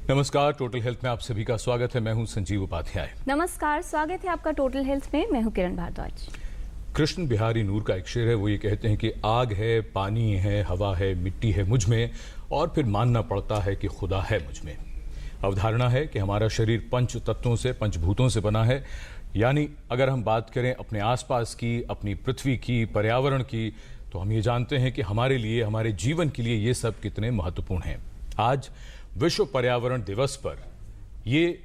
नमस्कार, total health में आप सभी का स्वागत है। मैं हूं संजीव उपाध्याय। नमस्कार, स्वागत है आपका टोटल हेल्थ में। मैं हूं किरण भारद्वाज। कृष्ण बिहारी नूर का एक शेर है, वो ये कहते हैं कि आग है, पानी है, हवा है, मिट्टी है मुझ में, और फिर मानना पड़ता है कि खुदा है मुझ में। अवधारणा है कि हमारा शरीर पंच तत्वों से, पंचभूतों से बना है। यानी अगर हम बात करें अपने आसपास की, अपनी पृथ्वी की, पर्यावरण की, तो हम ये जानते हैं कि हमारे लिए, हमारे जीवन के लिए ये सब कितने महत्वपूर्ण हैं। आज विश्व पर्यावरण दिवस पर ये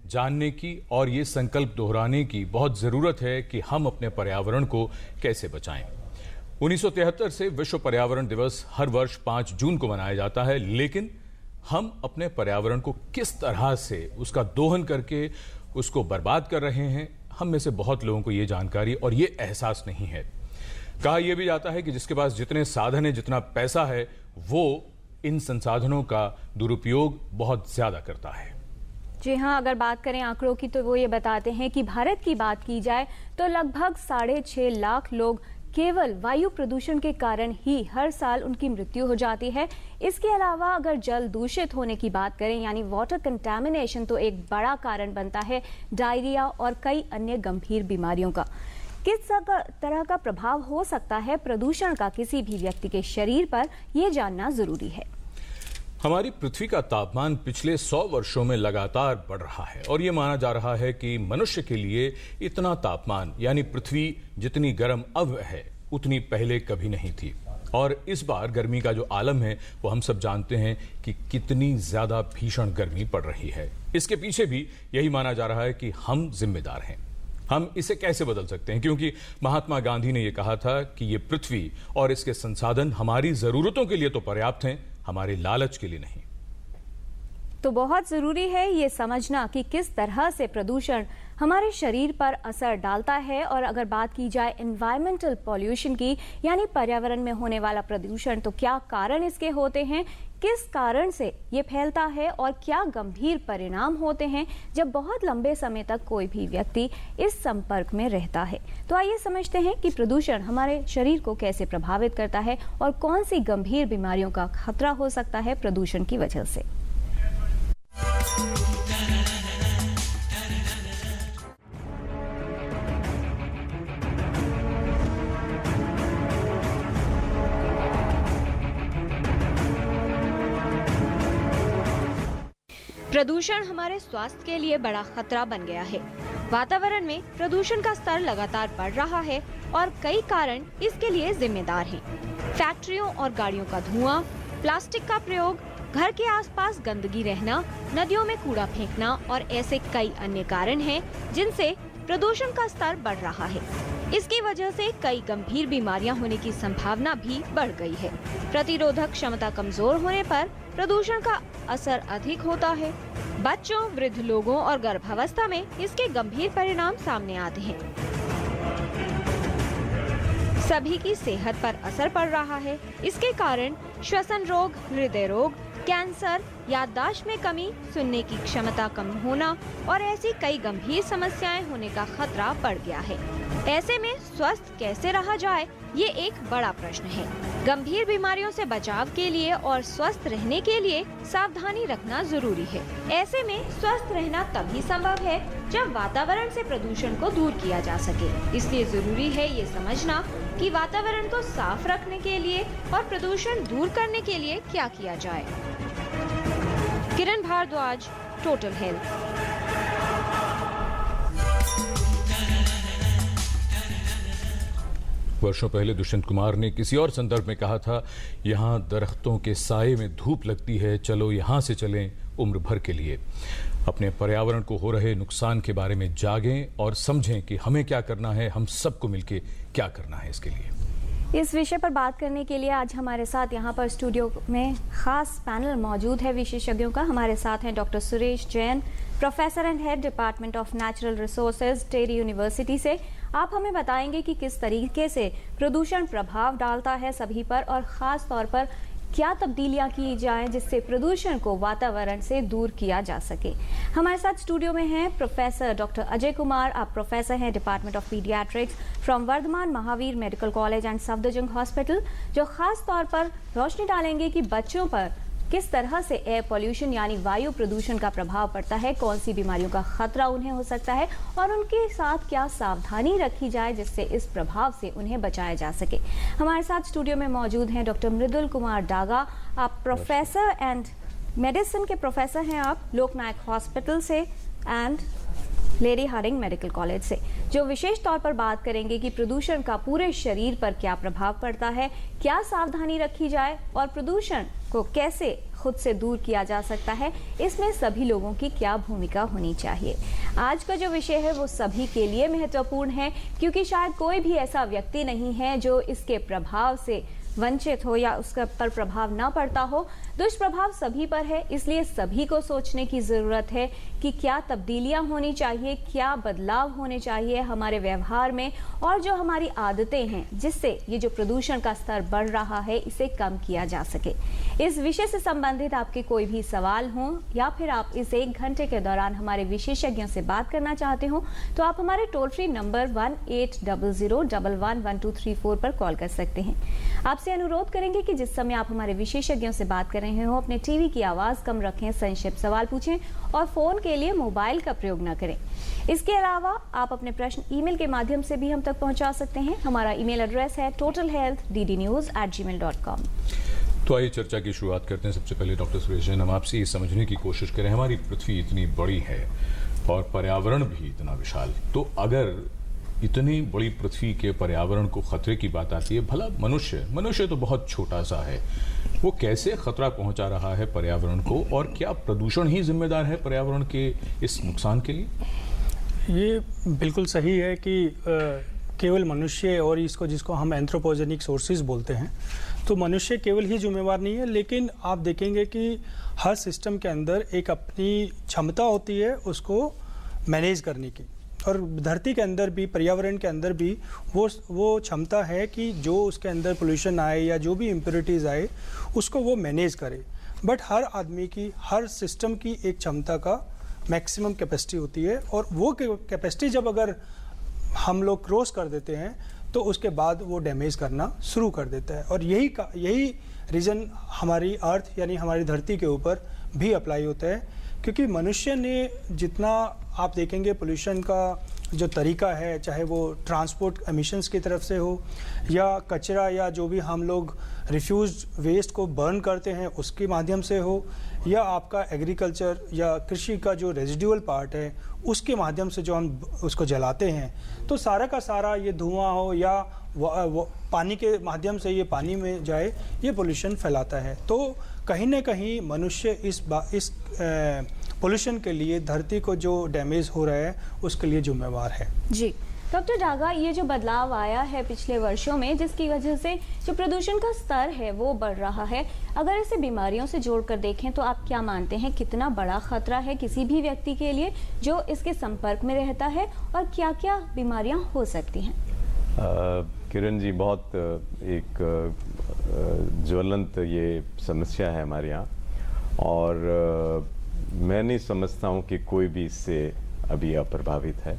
जानने की और ये संकल्प दोहराने की बहुत ज़रूरत है कि हम अपने पर्यावरण को कैसे बचाएं। 1973 से विश्व पर्यावरण दिवस हर वर्ष 5 जून को मनाया जाता है, लेकिन हम अपने पर्यावरण को किस तरह से उसका दोहन करके उसको बर्बाद कर रहे हैं, हम में से बहुत लोगों को ये जानकारी और ये एहसास नहीं है। कहा यह भी जाता है कि जिसके पास जितने साधन है, जितना पैसा है, वो इन संसाधनों का दुरुपयोग बहुत ज्यादा करता है। जी हाँ, अगर बात करें आंकड़ों की तो वो ये बताते हैं कि भारत की बात की जाए तो लगभग 6.5 लाख लोग केवल वायु प्रदूषण के कारण ही हर साल उनकी मृत्यु हो जाती है। इसके अलावा अगर जल दूषित होने की बात करें यानी वाटर कंटामिनेशन, तो एक बड़ा कारण बनता है डायरिया और कई अन्य गंभीर बीमारियों का। किस तरह का प्रभाव हो सकता है प्रदूषण का किसी भी व्यक्ति के शरीर पर, यह जानना जरूरी है। हमारी पृथ्वी का तापमान पिछले 100 वर्षों में लगातार बढ़ रहा है और ये माना जा रहा है कि मनुष्य के लिए इतना तापमान यानी पृथ्वी जितनी गर्म अब है उतनी पहले कभी नहीं थी। और इस बार गर्मी का जो आलम है वो हम सब जानते हैं कि कितनी ज्यादा भीषण गर्मी पड़ रही है। इसके पीछे भी यही माना जा रहा है कि हम जिम्मेदार हैं। हम इसे कैसे बदल सकते हैं, क्योंकि महात्मा गांधी ने यह कहा था कि ये पृथ्वी और इसके संसाधन हमारी जरूरतों के लिए तो पर्याप्त हैं, हमारे लालच के लिए नहीं। तो बहुत जरूरी है ये समझना कि किस तरह से प्रदूषण हमारे शरीर पर असर डालता है। और अगर बात की जाए एनवायरमेंटल पॉल्यूशन की, यानी पर्यावरण में होने वाला प्रदूषण, तो क्या कारण इसके होते हैं, किस कारण से ये फैलता है और क्या गंभीर परिणाम होते हैं जब बहुत लंबे समय तक कोई भी व्यक्ति इस संपर्क में रहता है। तो आइए समझते हैं कि प्रदूषण हमारे शरीर को कैसे प्रभावित करता है और कौन सी गंभीर बीमारियों का खतरा हो सकता है प्रदूषण की वजह से। प्रदूषण हमारे स्वास्थ्य के लिए बड़ा खतरा बन गया है। वातावरण में प्रदूषण का स्तर लगातार बढ़ रहा है और कई कारण इसके लिए जिम्मेदार हैं। फैक्ट्रियों और गाड़ियों का धुआं, प्लास्टिक का प्रयोग, घर के आसपास गंदगी रहना, नदियों में कूड़ा फेंकना और ऐसे कई अन्य कारण हैं जिनसे प्रदूषण का स्तर बढ़ रहा है। इसकी वजह से कई गंभीर बीमारियां होने की संभावना भी बढ़ गई है। प्रतिरोधक क्षमता कमजोर होने पर प्रदूषण का असर अधिक होता है। बच्चों, वृद्ध लोगों और गर्भावस्था में इसके गंभीर परिणाम सामने आते हैं। सभी की सेहत पर असर पड़ रहा है। इसके कारण श्वसन रोग, हृदय रोग, कैंसर, याददाश्त में कमी, सुनने की क्षमता कम होना और ऐसी कई गंभीर समस्याएं होने का खतरा बढ़ गया है। ऐसे में स्वस्थ कैसे रहा जाए, ये एक बड़ा प्रश्न है। गंभीर बीमारियों से बचाव के लिए और स्वस्थ रहने के लिए सावधानी रखना जरूरी है। ऐसे में स्वस्थ रहना तभी संभव है जब वातावरण से प्रदूषण को दूर किया जा सके। इसलिए जरूरी है ये समझना कि वातावरण को साफ रखने के लिए और प्रदूषण दूर करने के लिए क्या किया जाए। किरण भारद्वाज, टोटल हेल्थ। वर्षों पहले दुष्यंत कुमार ने किसी और संदर्भ में कहा था, यहाँ दरख्तों के साए में धूप लगती है, चलो यहाँ से चलें उम्र भर के लिए। अपने पर्यावरण को हो रहे नुकसान के बारे में जागें और समझें कि हमें क्या करना है, हम सबको मिलकर क्या करना है इसके लिए। इस विषय पर बात करने के लिए आज हमारे साथ यहाँ पर स्टूडियो में खास पैनल मौजूद है विशेषज्ञों का। हमारे साथ हैं doctor Suresh Jain, professor and head department of natural resources, TERI university से। आप हमें बताएंगे कि किस तरीके से प्रदूषण प्रभाव डालता है सभी पर और ख़ास तौर पर क्या तब्दीलियां की जाएं जिससे प्रदूषण को वातावरण से दूर किया जा सके। हमारे साथ स्टूडियो में हैं प्रोफेसर डॉक्टर अजय कुमार। आप प्रोफेसर हैं department of paediatrics from Vardhman Mahavir medical college and Safdarjung hospital, जो खास तौर पर रोशनी डालेंगे कि बच्चों पर किस तरह से एयर पॉल्यूशन यानी वायु प्रदूषण का प्रभाव पड़ता है, कौन सी बीमारियों का खतरा उन्हें हो सकता है और उनके साथ क्या सावधानी रखी जाए जिससे इस प्रभाव से उन्हें बचाया जा सके। हमारे साथ स्टूडियो में मौजूद हैं डॉक्टर मृदुल कुमार डागा। आप प्रोफेसर एंड मेडिसिन के प्रोफेसर हैं आप लोकनायक हॉस्पिटल से and Lady Hardinge medical college से, जो विशेष तौर पर बात करेंगे कि प्रदूषण का पूरे शरीर पर क्या प्रभाव पड़ता है, क्या सावधानी रखी जाए और प्रदूषण को कैसे खुद से दूर किया जा सकता है, इसमें सभी लोगों की क्या भूमिका होनी चाहिए। आज का जो विषय है वो सभी के लिए महत्वपूर्ण है, क्योंकि शायद कोई भी ऐसा व्यक्ति नहीं है जो इसके प्रभाव से वंचित हो या उसका पर प्रभाव ना पड़ता हो। दुष्प्रभाव सभी पर है, इसलिए सभी को सोचने की जरूरत है कि क्या तब्दीलियां होनी चाहिए, क्या बदलाव होने चाहिए हमारे व्यवहार में और जो हमारी आदतें हैं जिससे ये जो प्रदूषण का स्तर बढ़ रहा है इसे कम किया जा सके। इस विषय से संबंधित आपके कोई भी सवाल हों या फिर आप इस 1 घंटे के दौरान हमारे विशेषज्ञों से बात करना चाहते हो तो आप हमारे टोल फ्री नंबर 1800111234 पर कॉल कर सकते हैं। आपसे अनुरोध करेंगे कि जिस समय आप हमारे विशेषज्ञों से बात कर रहे हो अपने टीवी की आवाज कम रखें, संक्षिप्त सवाल पूछें और फोन के लिए मोबाइल का प्रयोग न करें। इसके अलावा आप अपने प्रश्न ईमेल के माध्यम से भी हम तक पहुंचा सकते हैं। हमारा ईमेल एड्रेस है totalhealthddnews@gmail.com। तो आइए चर्चा की शुरुआत करते हैं। सबसे पहले डॉक्टर सुरेश जैन, हम आपसे ये समझने की कोशिश करें, हमारी पृथ्वी इतनी बड़ी है और पर्यावरण भी इतना विशाल, तो अगर इतनी बड़ी पृथ्वी के पर्यावरण को खतरे की बात आती है, भला मनुष्य तो बहुत छोटा सा है, वो कैसे खतरा पहुंचा रहा है पर्यावरण को और क्या प्रदूषण ही जिम्मेदार है पर्यावरण के इस नुकसान के लिए? ये बिल्कुल सही है कि केवल मनुष्य और जिसको हम एंथ्रोपोजेनिक सोर्सेज बोलते हैं, तो मनुष्य केवल ही जिम्मेवार नहीं है, लेकिन आप देखेंगे कि हर सिस्टम के अंदर एक अपनी क्षमता होती है उसको मैनेज करने की, और धरती के अंदर भी, पर्यावरण के अंदर भी वो क्षमता है कि जो उसके अंदर पोल्यूशन आए या जो भी इम्प्योरिटीज़ आए उसको वो मैनेज करे। बट हर आदमी की, हर सिस्टम की एक क्षमता का मैक्सिमम कैपेसिटी होती है, और वो कैपेसिटी जब अगर हम लोग क्रॉस कर देते हैं तो उसके बाद वो डैमेज करना शुरू कर देता है। और यही रीज़न हमारी अर्थ यानी हमारी धरती के ऊपर भी अप्लाई होता है, क्योंकि मनुष्य ने जितना आप देखेंगे पोल्यूशन का जो तरीका है, चाहे वो ट्रांसपोर्ट एमिशंस की तरफ से हो या कचरा या जो भी हम लोग रिफ्यूज वेस्ट को बर्न करते हैं उसके माध्यम से हो, या आपका एग्रीकल्चर या कृषि का जो रेजिडुअल पार्ट है उसके माध्यम से जो हम उसको जलाते हैं, तो सारा का सारा ये धुआं हो या पानी के माध्यम से ये पानी में जाए, ये पोल्यूशन फैलाता है। तो कहीं ना कहीं मनुष्य इस पोल्यूशन के लिए, धरती को जो डैमेज हो रहा है उसके लिए जिम्मेवार है। जी डॉक्टर डागा, ये जो बदलाव आया है पिछले वर्षों में जिसकी वजह से जो प्रदूषण का स्तर है वो बढ़ रहा है, अगर इसे बीमारियों से जोड़कर देखें तो आप क्या मानते हैं कितना बड़ा खतरा है किसी भी व्यक्ति के लिए जो इसके संपर्क में रहता है और क्या क्या बीमारियां हो सकती हैं? किरण जी, बहुत एक ज्वलंत ये समस्या है हमारे यहाँ, और मैं नहीं समझता हूँ कि कोई भी इससे अभी अप्रभावित है।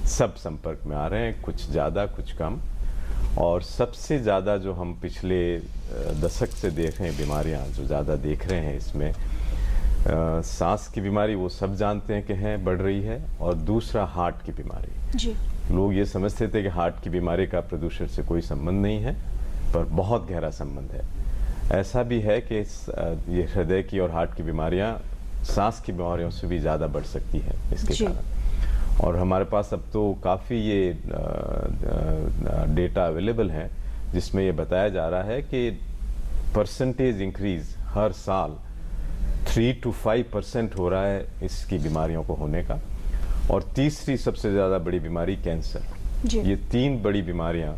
सब संपर्क में आ रहे हैं, कुछ ज़्यादा कुछ कम, और सबसे ज़्यादा जो हम पिछले दशक से देख रहे हैं बीमारियाँ जो ज़्यादा देख रहे हैं इसमें सांस की बीमारी, वो सब जानते हैं कि हैं बढ़ रही है, और दूसरा हार्ट की बीमारी। जी। लोग ये समझते थे कि हार्ट की बीमारी का प्रदूषण से कोई संबंध नहीं है, पर बहुत गहरा संबंध है। ऐसा भी है कि ये हृदय की और हार्ट की बीमारियां सांस की बीमारियों से भी ज़्यादा बढ़ सकती है इसके कारण। और हमारे पास अब तो काफ़ी ये डेटा अवेलेबल है जिसमें ये बताया जा रहा है कि परसेंटेज इंक्रीज हर साल 3 to 5% हो रहा है इसकी बीमारियों को होने का। और तीसरी सबसे ज़्यादा बड़ी बीमारी कैंसर। ये 3 बड़ी बीमारियां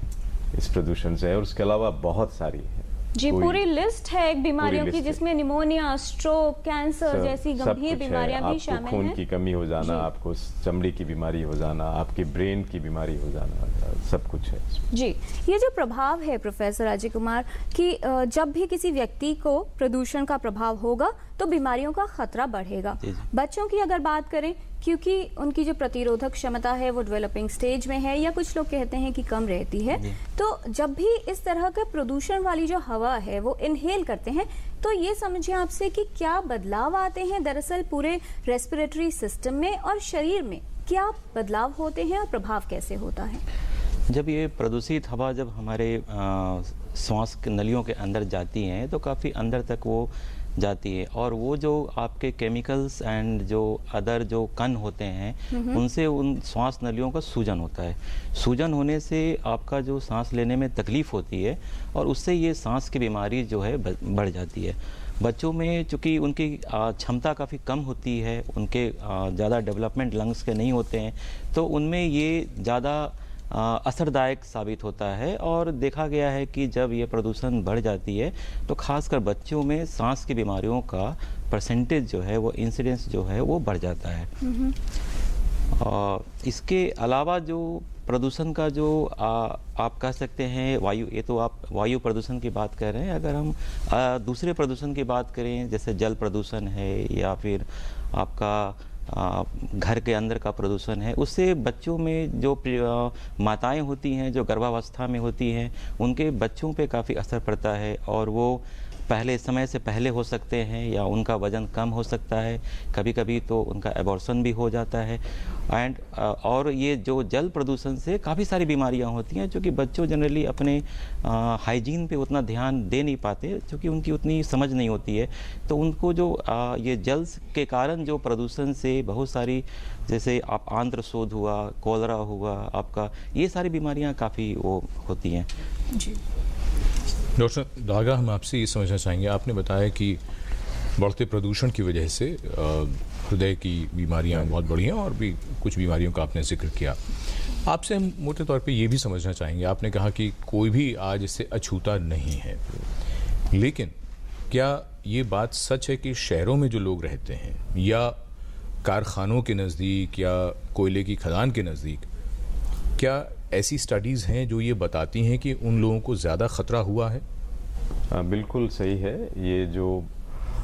इस प्रदूषण से है, और उसके अलावा बहुत सारी हैं। जी, पूरी लिस्ट है एक बीमारियों की जिसमें निमोनिया, स्ट्रोक, कैंसर जैसी गंभीर बीमारियां भी शामिल हैं। खून की कमी हो जाना, आपको चमड़ी की बीमारी हो जाना, आपके ब्रेन की बीमारी हो जाना, सब कुछ है। जी, ये जो प्रभाव है प्रोफेसर अजय कुमार कि जब भी किसी व्यक्ति को प्रदूषण का प्रभाव होगा तो बीमारियों का खतरा बढ़ेगा। बच्चों की अगर बात करें, क्योंकि उनकी जो प्रतिरोधक क्षमता है वो डेवलपिंग स्टेज में है, या कुछ लोग कहते हैं कि कम रहती है, तो जब भी इस तरह के प्रदूषण वाली जो हवा है वो इनहेल करते हैं, तो ये समझिए आपसे कि क्या बदलाव आते हैं दरअसल पूरे रेस्पिरेटरी सिस्टम में, और शरीर में क्या बदलाव होते हैं और प्रभाव कैसे होता है? जब ये प्रदूषित हवा जब हमारे श्वास की नलियों के अंदर जाती हैं तो काफ़ी अंदर तक वो जाती है, और वो जो आपके केमिकल्स एंड जो अदर जो कण होते हैं उनसे उन श्वास नलियों का सूजन होता है। सूजन होने से आपका जो सांस लेने में तकलीफ़ होती है, और उससे ये सांस की बीमारी जो है बढ़ जाती है। बच्चों में चूँकि उनकी क्षमता काफ़ी कम होती है, उनके ज़्यादा डेवलपमेंट लंग्स के नहीं होते हैं, तो उनमें ये ज़्यादा असरदायक साबित होता है। और देखा गया है कि जब ये प्रदूषण बढ़ जाती है तो खासकर बच्चों में सांस की बीमारियों का परसेंटेज जो है वो इंसिडेंस जो है वो बढ़ जाता है। इसके अलावा जो प्रदूषण का जो आप कह सकते हैं वायु, ये तो आप वायु प्रदूषण की बात कर रहे हैं। अगर हम दूसरे प्रदूषण की बात करें, जैसे जल प्रदूषण है या फिर आपका घर के अंदर का प्रदूषण है, उससे बच्चों में जो माताएं होती हैं जो गर्भावस्था में होती हैं उनके बच्चों पे काफ़ी असर पड़ता है, और वो पहले समय से पहले हो सकते हैं या उनका वज़न कम हो सकता है, कभी कभी तो उनका एबॉर्शन भी हो जाता है। एंड और ये जो जल प्रदूषण से काफ़ी सारी बीमारियां होती हैं, जो कि बच्चों जनरली अपने हाइजीन पे उतना ध्यान दे नहीं पाते, क्योंकि उनकी उतनी समझ नहीं होती है। तो उनको जो ये जल के कारण जो प्रदूषण से बहुत सारी, जैसे आप आंत्र शोथ हुआ, कोलरा हुआ, आपका ये सारी बीमारियाँ काफ़ी वो होती हैं। जी डॉक्टर दागा, हम आपसे ये समझना चाहेंगे, आपने बताया कि बढ़ते प्रदूषण की वजह से हृदय की बीमारियां बहुत बढ़ी हैं और भी कुछ बीमारियों का आपने जिक्र किया। आपसे हम मोटे तौर पे ये भी समझना चाहेंगे, आपने कहा कि कोई भी आज इससे अछूता नहीं है, लेकिन क्या ये बात सच है कि शहरों में जो लोग रहते हैं या कारखानों के नज़दीक या कोयले की खदान के नज़दीक, क्या ऐसी स्टडीज़ हैं जो ये बताती हैं कि उन लोगों को ज़्यादा ख़तरा हुआ है? बिल्कुल सही है। ये जो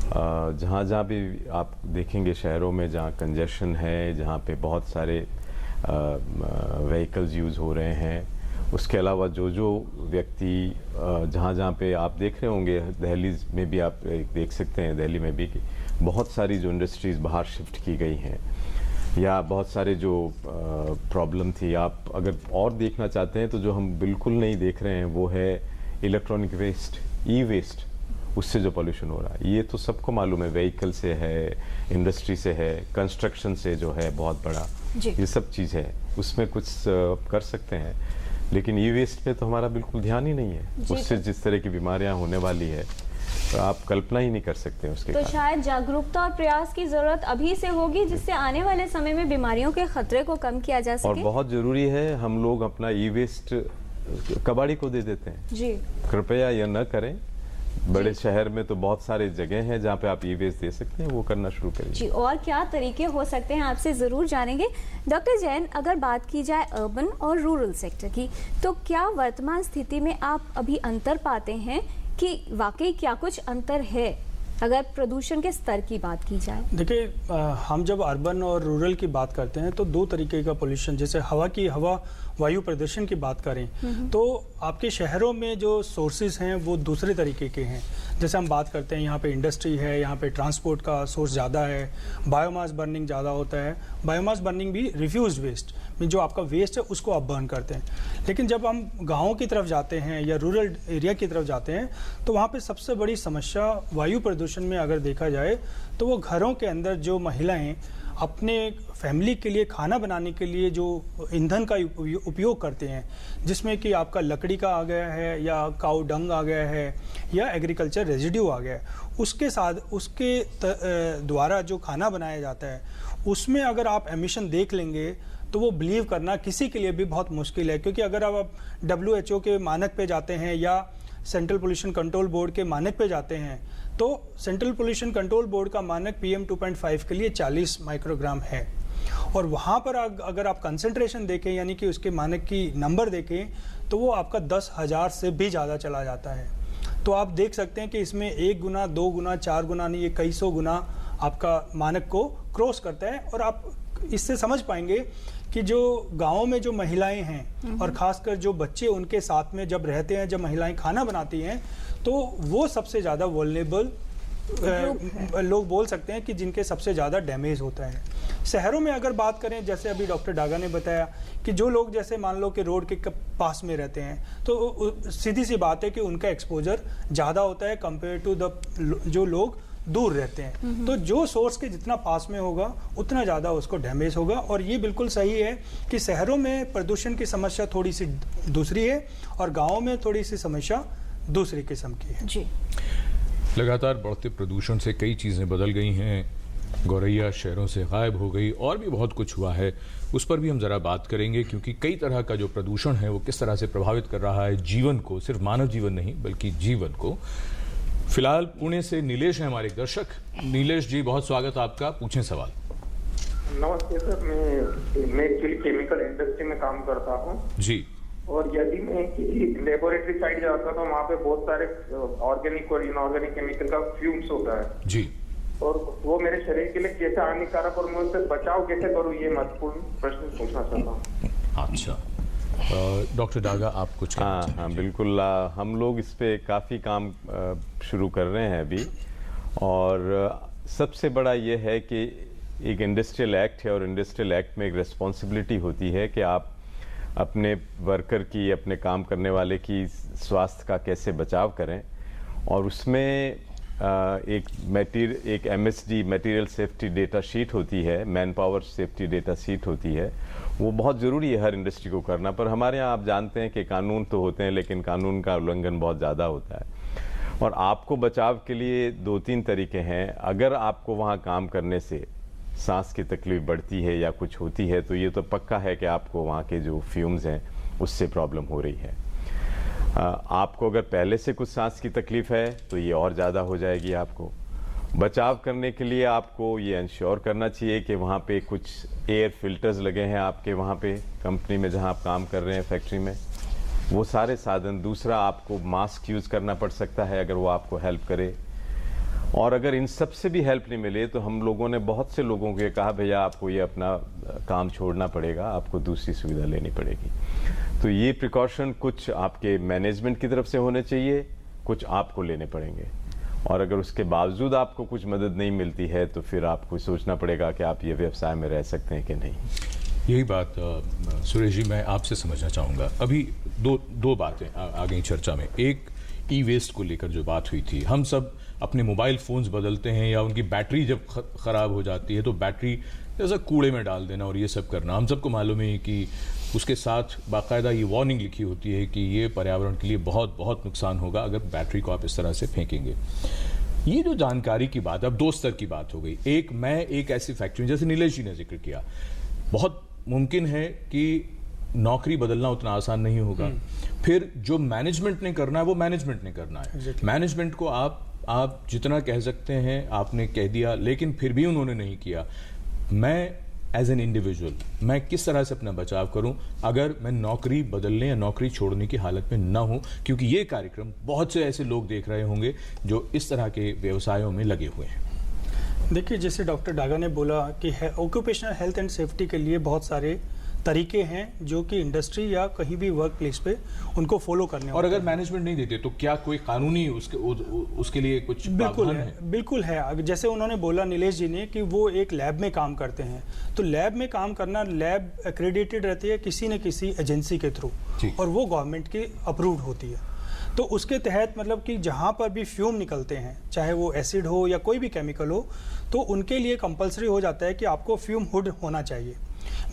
जहाँ जहाँ भी आप देखेंगे शहरों में जहाँ कंजेशन है, जहाँ पे बहुत सारे व्हीकल्स यूज़ हो रहे हैं, उसके अलावा जो व्यक्ति जहाँ जहाँ पे आप देख रहे होंगे, दिल्ली में भी आप देख सकते हैं, दिल्ली में भी बहुत सारी जो इंडस्ट्रीज़ बाहर शिफ्ट की गई हैं, या बहुत सारे जो प्रॉब्लम थी, आप अगर और देखना चाहते हैं तो जो हम बिल्कुल नहीं देख रहे हैं वो है इलेक्ट्रॉनिक वेस्ट, ई वेस्ट, उससे जो पोल्यूशन हो रहा है। ये तो सबको मालूम है, व्हीकल से है, इंडस्ट्री से है, कंस्ट्रक्शन से जो है बहुत बड़ा, ये सब चीज़ है, उसमें कुछ कर सकते हैं। लेकिन ई वेस्ट पे तो हमारा बिल्कुल ध्यान ही नहीं है, उससे जिस तरह की बीमारियां होने वाली है तो आप कल्पना ही नहीं कर सकते उसके। तो शायद जागरूकता और प्रयास की जरूरत अभी से होगी, जिससे आने वाले समय में बीमारियों के खतरे को कम किया जा सके। और बहुत जरूरी है, हम लोग अपना ई वेस्ट कबाड़ी को दे देते हैं जी, कृपया यह न करें। बड़े शहर में तो बहुत सारे जगह हैं जहाँ पे आप ई वेस्ट दे सकते हैं, वो करना शुरू करिए जी। और क्या तरीके हो सकते हैं आपसे जरूर जानेंगे। डॉक्टर जैन, अगर बात की जाए अर्बन और रूरल सेक्टर की, तो क्या वर्तमान स्थिति में आप अभी अंतर पाते हैं कि वाकई क्या कुछ अंतर है अगर प्रदूषण के स्तर की बात की जाए? देखिए, हम जब अर्बन और रूरल की बात करते हैं तो दो तरीके का पोल्यूशन, जैसे हवा वायु प्रदूषण की बात करें तो आपके शहरों में जो सोर्सेज हैं वो दूसरे तरीके के हैं। जैसे हम बात करते हैं, यहाँ पे इंडस्ट्री है, यहाँ पे ट्रांसपोर्ट का सोर्स ज़्यादा है, बायोमास बर्निंग ज़्यादा होता है। बायोमास बर्निंग भी रिफ्यूज वेस्ट में जो आपका वेस्ट है उसको आप बर्न करते हैं। लेकिन जब हम गाँव की तरफ जाते हैं या रूरल एरिया की तरफ जाते हैं तो वहाँ पर सबसे बड़ी समस्या वायु प्रदूषण में अगर देखा जाए तो वो घरों के अंदर जो महिलाएँ अपने फैमिली के लिए खाना बनाने के लिए जो ईंधन का उपयोग करते हैं, जिसमें कि आपका लकड़ी का आ गया है या काऊ डंग आ गया है या एग्रीकल्चर रेजिड्यू आ गया है, उसके साथ उसके द्वारा जो खाना बनाया जाता है उसमें अगर आप एमिशन देख लेंगे तो वो बिलीव करना किसी के लिए भी बहुत मुश्किल है। क्योंकि अगर आप WHO के मानक पे जाते हैं या सेंट्रल पोल्यूशन कंट्रोल बोर्ड के मानक पे जाते हैं तो सेंट्रल पोल्यूशन कंट्रोल बोर्ड का मानक PM 2.5 के लिए 40 माइक्रोग्राम है, और वहाँ पर अगर आप कंसंट्रेशन देखें यानी कि उसके मानक की नंबर देखें तो वो आपका 10,000 से भी ज़्यादा चला जाता है। तो आप देख सकते हैं कि इसमें 1 गुना, 2 गुना, 4 गुना नहीं, ये कई सौ गुना आपका मानक को क्रॉस करता है। और आप इससे समझ पाएंगे कि जो गाँव में जो महिलाएं हैं और खासकर जो बच्चे उनके साथ में जब रहते हैं, जब महिलाएं खाना बनाती हैं, तो वो सबसे ज़्यादा वल्नरेबल लोग बोल सकते हैं कि जिनके सबसे ज़्यादा डैमेज होता है। शहरों में अगर बात करें, जैसे अभी डॉक्टर डागा ने बताया कि जो लोग जैसे मान लो कि रोड के पास में रहते हैं, तो सीधी सी बात है कि उनका एक्सपोजर ज़्यादा होता है कंपेयर टू द जो लोग दूर रहते हैं। तो जो सोर्स के जितना पास में होगा उतना ज़्यादा उसको डैमेज होगा। और ये बिल्कुल सही है कि शहरों में प्रदूषण की समस्या थोड़ी सी दूसरी है और गाँव में थोड़ी सी समस्या दूसरी किस्म की है। जी, लगातार बढ़ते प्रदूषण से कई चीज़ें बदल गई हैं। गौरैया शहरों से गायब हो गई और भी बहुत कुछ हुआ है, उस पर भी हम ज़रा बात करेंगे, क्योंकि कई तरह का जो प्रदूषण है वो किस तरह से प्रभावित कर रहा है जीवन को, सिर्फ मानव जीवन नहीं बल्कि जीवन को। फिलहाल पुणे से नीलेश है हमारे दर्शक। नीलेश जी, बहुत स्वागत आपका, पूछें सवाल। नमस्ते सर, मैं एक्चुअली केमिकल इंडस्ट्री में काम करता हूँ जी। और यदि मैं किसी लेबोरेटरी साइड जाता हूँ तो वहाँ पे बहुत सारे ऑर्गेनिक और इनऑर्गेनिक केमिकल का फ्यूम्स होता है जी, और वो मेरे शरीर के लिए कैसे हानिकारक और मैं उससे बचाव कैसे करूँ, ये महत्वपूर्ण प्रश्न पूछना चाहता हूँ। अच्छा, डॉक्टर डागा आप कुछ कहना हाँ चाहेंगे? बिल्कुल। हम लोग इस पे काफ़ी काम शुरू कर रहे हैं अभी। और सबसे बड़ा ये है कि एक इंडस्ट्रियल एक्ट है और इंडस्ट्रियल एक्ट में एक रिस्पॉन्सिबिलिटी होती है कि आप अपने वर्कर की, अपने काम करने वाले की स्वास्थ्य का कैसे बचाव करें। और उसमें एक MSD material safety data sheet होती है, man power safety data sheet होती है। वो बहुत ज़रूरी है हर इंडस्ट्री को करना, पर हमारे यहाँ आप जानते हैं कि कानून तो होते हैं लेकिन कानून का उल्लंघन बहुत ज़्यादा होता है। और आपको बचाव के लिए 2-3 तरीके हैं। अगर आपको वहाँ काम करने से सांस की तकलीफ बढ़ती है या कुछ होती है तो ये तो पक्का है कि आपको वहाँ के जो फ्यूम्स हैं उससे प्रॉब्लम हो रही है। आपको अगर पहले से कुछ सांस की तकलीफ है तो ये और ज़्यादा हो जाएगी। आपको बचाव करने के लिए आपको ये इंश्योर करना चाहिए कि वहाँ पे कुछ एयर फिल्टर्स लगे हैं आपके वहाँ पे कंपनी में जहाँ आप काम कर रहे हैं, फैक्ट्री में, वो सारे साधन। दूसरा, आपको मास्क यूज़ करना पड़ सकता है अगर वो आपको हेल्प करे। और अगर इन सब से भी हेल्प नहीं मिले तो हम लोगों ने बहुत से लोगों को कहा भैया आपको ये अपना काम छोड़ना पड़ेगा, आपको दूसरी सुविधा लेनी पड़ेगी। तो ये प्रिकॉशन कुछ आपके मैनेजमेंट की तरफ से होने चाहिए, कुछ आपको लेने पड़ेंगे। और अगर उसके बावजूद आपको कुछ मदद नहीं मिलती है तो फिर आपको सोचना पड़ेगा कि आप ये व्यवसाय में रह सकते हैं कि नहीं। यही बात सुरेश जी मैं आपसे समझना चाहूँगा। अभी दो बातें आ गई चर्चा में। एक, ई वेस्ट को लेकर जो बात हुई थी, हम सब अपने मोबाइल फ़ोन्स बदलते हैं या उनकी बैटरी जब ख़राब हो जाती है तो बैटरी जैसा कूड़े में डाल देना और ये सब करना। हम सबको मालूम है कि उसके साथ बाकायदा ये वार्निंग लिखी होती है कि ये पर्यावरण के लिए बहुत बहुत नुकसान होगा अगर बैटरी को आप इस तरह से फेंकेंगे। ये जो जानकारी की बात, अब 2 स्तर की बात हो गई। एक ऐसी फैक्ट्री, जैसे नीलेश जी ने जिक्र किया, बहुत मुमकिन है कि नौकरी बदलना उतना आसान नहीं होगा। फिर जो मैनेजमेंट ने करना है वो मैनेजमेंट ने करना है। मैनेजमेंट को आप जितना कह सकते हैं आपने कह दिया, लेकिन फिर भी उन्होंने नहीं किया। मैं एज एन इंडिविजुअल मैं किस तरह से अपना बचाव करूं अगर मैं नौकरी बदलने या नौकरी छोड़ने की हालत में ना हूं, क्योंकि ये कार्यक्रम बहुत से ऐसे लोग देख रहे होंगे जो इस तरह के व्यवसायों में लगे हुए हैं। देखिए, जैसे डॉक्टर डागा ने बोला कि ऑक्यूपेशनल हेल्थ एंड सेफ्टी के लिए बहुत सारे तरीके हैं जो कि इंडस्ट्री या कहीं भी वर्क प्लेस पे उनको फॉलो करने और अगर मैनेजमेंट नहीं देते तो क्या कोई कानूनी उसके लिए कुछ प्रावधान है? बिल्कुल है। जैसे उन्होंने बोला नीलेश जी ने कि वो एक लैब में काम करते हैं, तो लैब में काम करना, लैब एक्रेडिटेड रहती है किसी न किसी एजेंसी के थ्रू और वो गवर्नमेंट की अप्रूव्ड होती है। तो उसके तहत मतलब कि जहाँ पर भी फ्यूम निकलते हैं, चाहे वो एसिड हो या कोई भी केमिकल हो, तो उनके लिए कंपलसरी हो जाता है कि आपको फ्यूम हुड होना चाहिए।